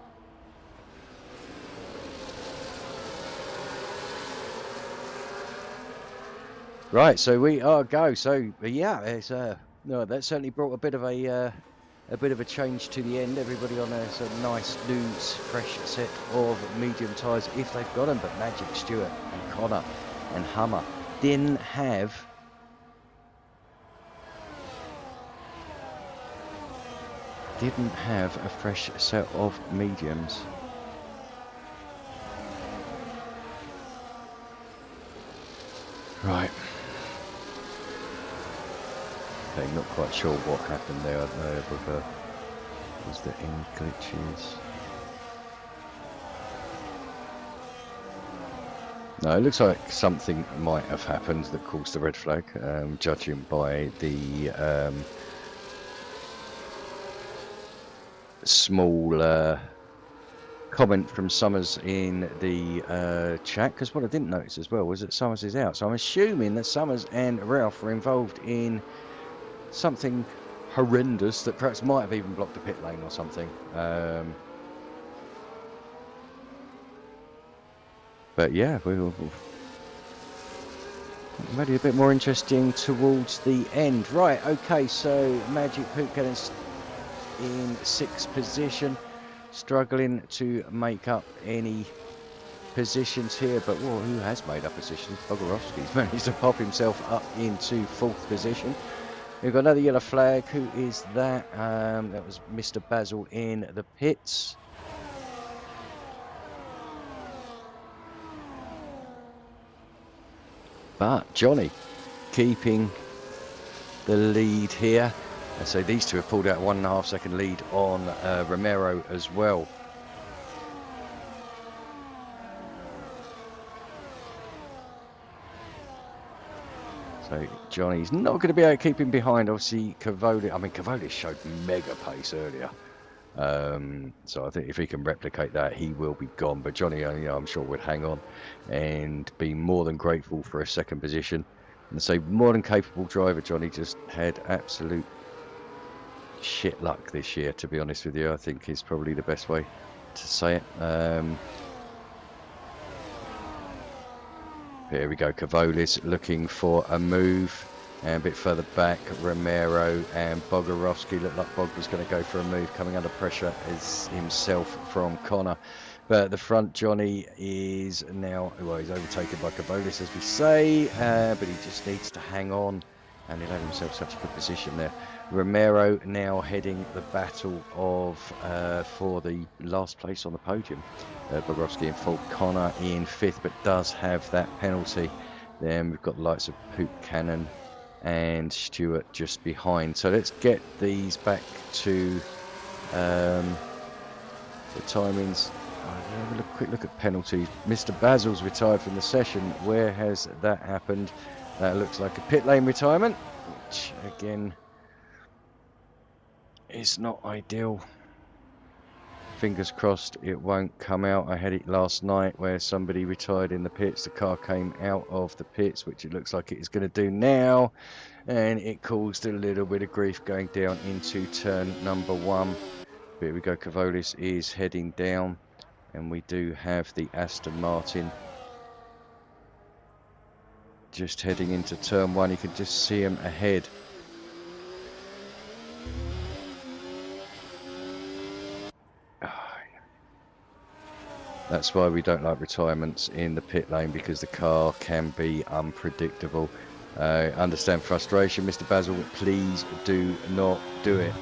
Right, so we are go. So yeah, it's no, that certainly brought a bit of a change to the end. Everybody on a sort of nice new fresh set of medium tyres if they've got them. But Magic Stewart and Connor and Hummer didn't have a fresh set of mediums. Right. Okay, not quite sure what happened there. But was there any glitches? No, it looks like something might have happened that caused the red flag, judging by the small comment from Summers in the chat, because what I didn't notice as well was that Summers is out. So I'm assuming that Summers and Ralph were involved in something horrendous that perhaps might have even blocked the pit lane or something. But yeah, we'll maybe a bit more interesting towards the end. Right, okay, so Magic Poop getting in 6th position, struggling to make up any positions here, but well, who has made up positions? Bogorovsky's managed to pop himself up into 4th position. We've got another yellow flag. Who is that? That was Mr. Basil in the pits. But Johnny keeping the lead here. And so these two have pulled out 1.5 second lead on Romero as well. So Johnny's not going to be able to keep him behind. Obviously, Cavolis. I mean, Cavolis showed mega pace earlier. So I think if he can replicate that, he will be gone. But Johnny, you know, I'm sure would hang on and be more than grateful for a 2nd position. And so more than capable driver. Johnny just had absolute shit luck this year, to be honest with you. I think is probably the best way to say it. Here we go, Cavolis looking for a move, and a bit further back Romero and Bogorovsky. Looked like Bog was going to go for a move, coming under pressure as himself from Connor. But at the front, Johnny is now, well, he's overtaken by Cavolis, as we say, but he just needs to hang on, and he'll have himself such a good position there. Romero now heading the battle of for the last place on the podium. Bogorovsky in fourth, Connor in 5th, but does have that penalty. Then we've got the likes of Poop Cannon and Stewart just behind. So let's get these back to the timings. Have a quick look at penalties. Mr. Basil's retired from the session. Where has that happened? That looks like a pit lane retirement, which again is not ideal. Fingers crossed it won't come out. I had it last night where somebody retired in the pits. The car came out of the pits, which it looks like it is going to do now, and it caused a little bit of grief going down into turn number 1. Here we go, Cavolis is heading down, and we do have the Aston Martin just heading into turn 1. You can just see him ahead. That's why we don't like retirements in the pit lane, because the car can be unpredictable. Understand frustration, Mr. Basil, please do not do it.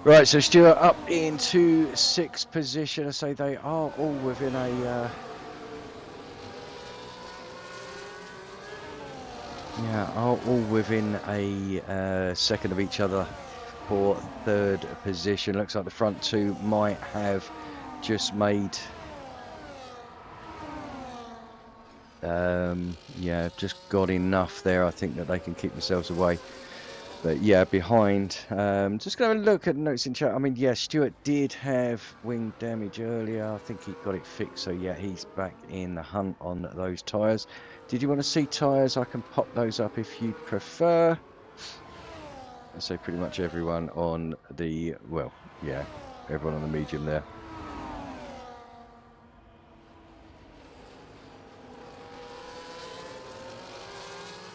Right, so Stewart up into 6th position. I say they are all within a are all within a second of each other for 3rd position. Looks like the front 2 might have just made just got enough there. I think that they can keep themselves away. But yeah, behind. Just going to look at notes in chat. I mean, yeah, Stewart did have wing damage earlier. I think he got it fixed. So yeah, he's back in the hunt on those tyres. Did you want to see tyres? I can pop those up if you prefer. So pretty much everyone on the, well, yeah, everyone on the medium there.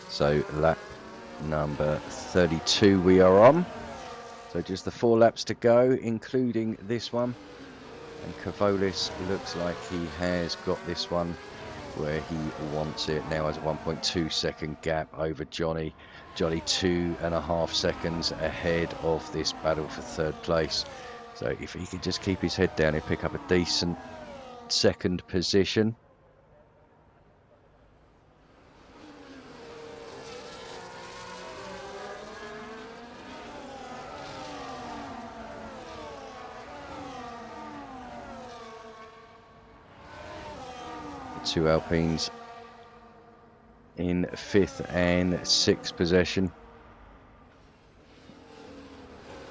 So lap number 32 we are on. So just the 4 laps to go, including this one. And Cavolis looks like he has got this one where he wants it. Now has a 1.2 second gap over Johnny. Johnny 2.5 seconds ahead of this battle for 3rd place. So if he could just keep his head down and pick up a decent 2nd position. two Alpines in 5th and 6th position.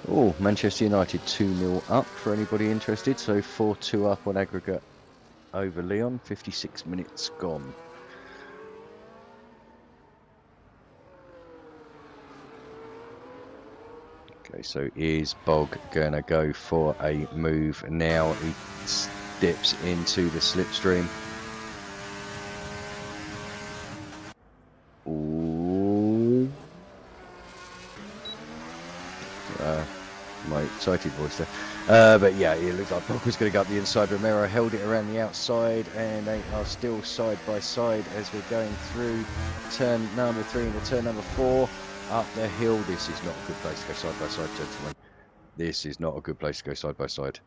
Oh, Manchester United 2-0 up for anybody interested. So 4-2 up on aggregate over Lyon. 56 minutes gone. Okay, so is Bog gonna go for a move now? He dips into the slipstream. Ooh. My excited voice there. But yeah, it looks like Bog was going to go up the inside. Romero held it around the outside, and they are still side by side as we're going through turn number 3 into turn number 4 up the hill. This is not a good place to go side by side, gentlemen. This is not a good place to go side by side.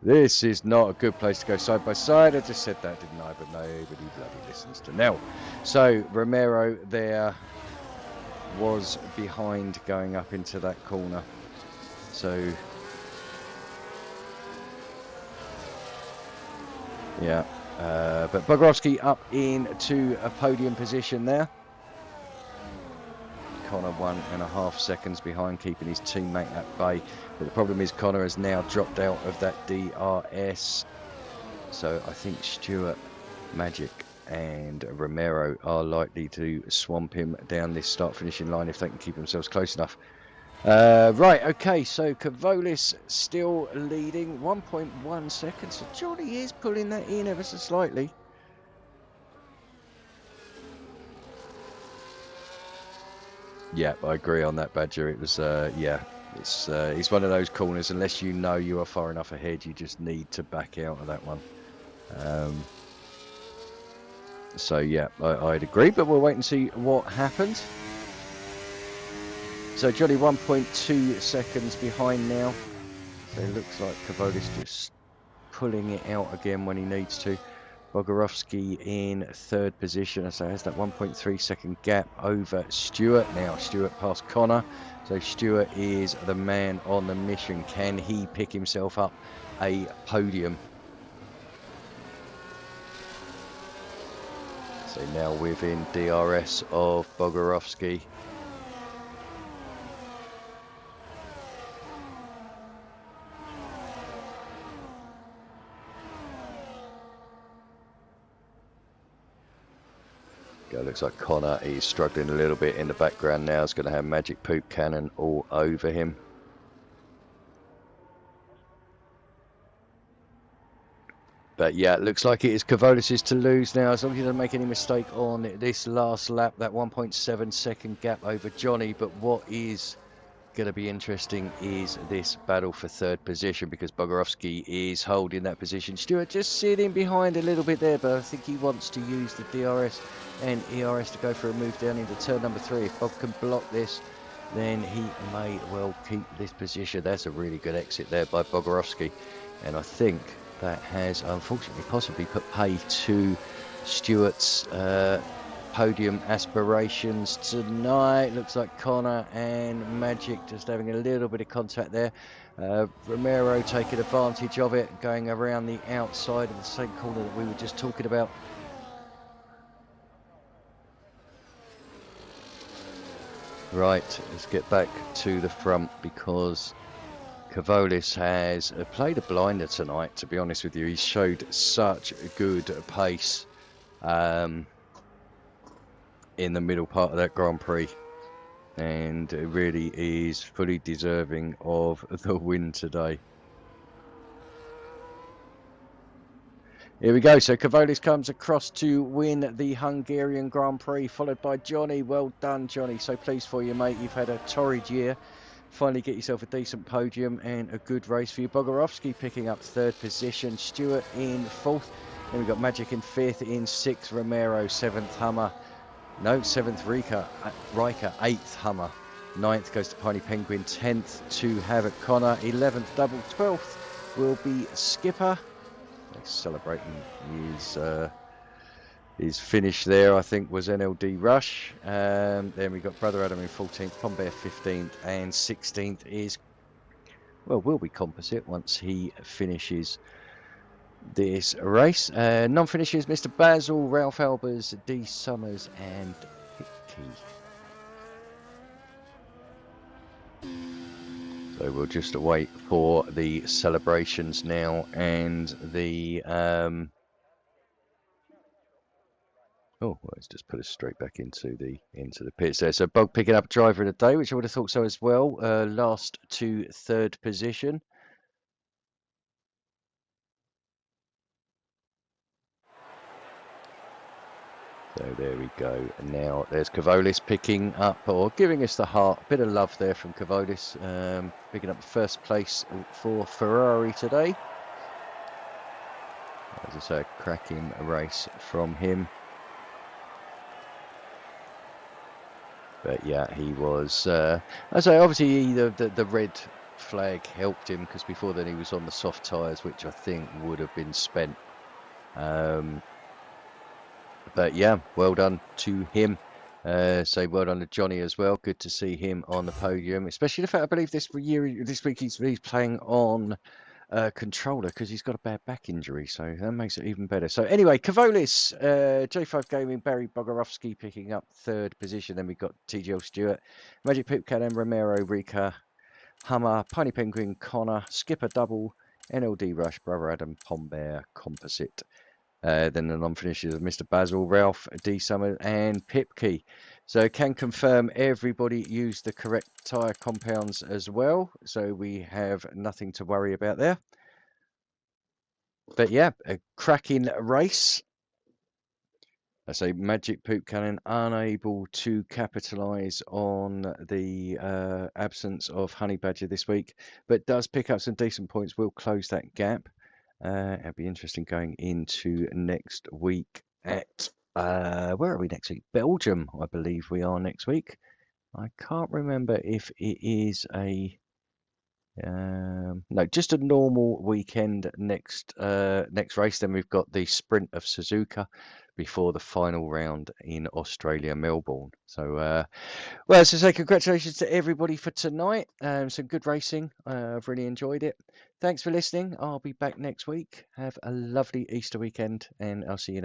This is not a good place to go side by side. I just said that, didn't I? But nobody bloody listens to now. So Romero there was behind going up into that corner. So yeah, but Bogorowski up into a podium position there. Connor 1.5 seconds behind, keeping his teammate at bay. But the problem is Connor has now dropped out of that DRS. So I think Stewart, Magic and Romero are likely to swamp him down this start-finishing line if they can keep themselves close enough. Right, okay, so Kavolis still leading 1.1 seconds. So Johnny is pulling that in ever so slightly. Yeah, I agree on that, Badger. It was, yeah, it's one of those corners. Unless you know you are far enough ahead, you just need to back out of that one. So yeah, I'd agree, but we'll wait and see what happens. So Johnny 1.2 seconds behind now. So it looks like Kavolis just pulling it out again when he needs to. Bogorowski in 3rd position. So has that 1.3 second gap over Stewart. Now Stewart past Connor. So Stewart is the man on the mission. Can he pick himself up a podium? So now within DRS of Bogorowski. Looks like Connor is struggling a little bit in the background now. He's going to have Magic Poop Cannon all over him. But yeah, it looks like it is Kavolis' to lose now. As long as he doesn't make any mistake on this last lap, that 1.7 second gap over Johnny. But what is going to be interesting is this battle for 3rd position, because Bogorowski is holding that position. Stewart just sitting behind a little bit there, but I think he wants to use the DRS and ERS to go for a move down into turn number 3. If Bob can block this, then he may well keep this position. That's a really good exit there by Bogorowski, and I think that has unfortunately possibly put pay to Stewart's podium aspirations tonight. Looks like Connor and Magic just having a little bit of contact there. Romero taking advantage of it, going around the outside of the same corner that we were just talking about. Right, let's get back to the front, because Kavolis has played a blinder tonight, to be honest with you. He showed such a good pace in the middle part of that Grand Prix, and it really is fully deserving of the win today. Here we go. So Kavolis comes across to win the Hungarian Grand Prix, followed by Johnny. Well done, Johnny. So pleased for you, mate. You've had a torrid year. Finally get yourself a decent podium and a good race for you. Bogorowski picking up 3rd position. Stewart in 4th. Then we've got Magic in 5th. In 6th, Romero. 7th, Hummer. No, 7th, Riker. 8th, Hummer. 9th goes to Piney Penguin. 10th to Havoc Connor. 11th, Double. 12th will be Skipper. He's celebrating his finish there, I think, was NLD Rush. Then we've got Brother Adam in 14th, Pombear 15th, and 16th is, well, will be Composite once he finishes this race. Non-finishers, Mr. Basil, Ralph Albers, D. Summers, and Pitkey. So we'll just wait for the celebrations now and the oh, well, it's just put us straight back into the pits there. So Bog picking up driver of the day, which I would have thought so as well. Last to third position. So there we go. Now there's Cavolis picking up, or giving us the bit of love there from Cavolis, picking up first place for Ferrari today. As I say, a cracking race from him. But yeah, he was, I say, obviously the red flag helped him, because before then he was on the soft tyres, which I think would have been spent. But yeah, well done to him. So well done to Johnny as well. Good to see him on the podium, especially the fact I believe this week he's playing on controller because he's got a bad back injury, so that makes it even better. So anyway, Cavolis, J5 Gaming, Barry Bogorovsky picking up third position. Then we've got TGL Stewart, Magic Pip Cannon, Romero, Rika, Hummer, Piney Penguin, Connor, Skipper Double, NLD Rush, Brother Adam, Pombear, Composite. Then the non-finishers of Mr. Basil, Ralph, D. Summer, and Pipkey. So can confirm everybody used the correct tyre compounds as well. So we have nothing to worry about there. But yeah, a cracking race. I say Magic Poop Cannon unable to capitalise on the absence of Honey Badger this week, but does pick up some decent points. Will close that gap. It'll be interesting going into next week at where are we next week? Belgium, I believe we are next week. I can't remember if it is a no, just a normal weekend next race. Then we've got the sprint of Suzuka before the final round in Australia, Melbourne. So well, as I say, congratulations to everybody for tonight. Some good racing. I've really enjoyed it. Thanks for listening. I'll be back next week. Have a lovely Easter weekend, and I'll see you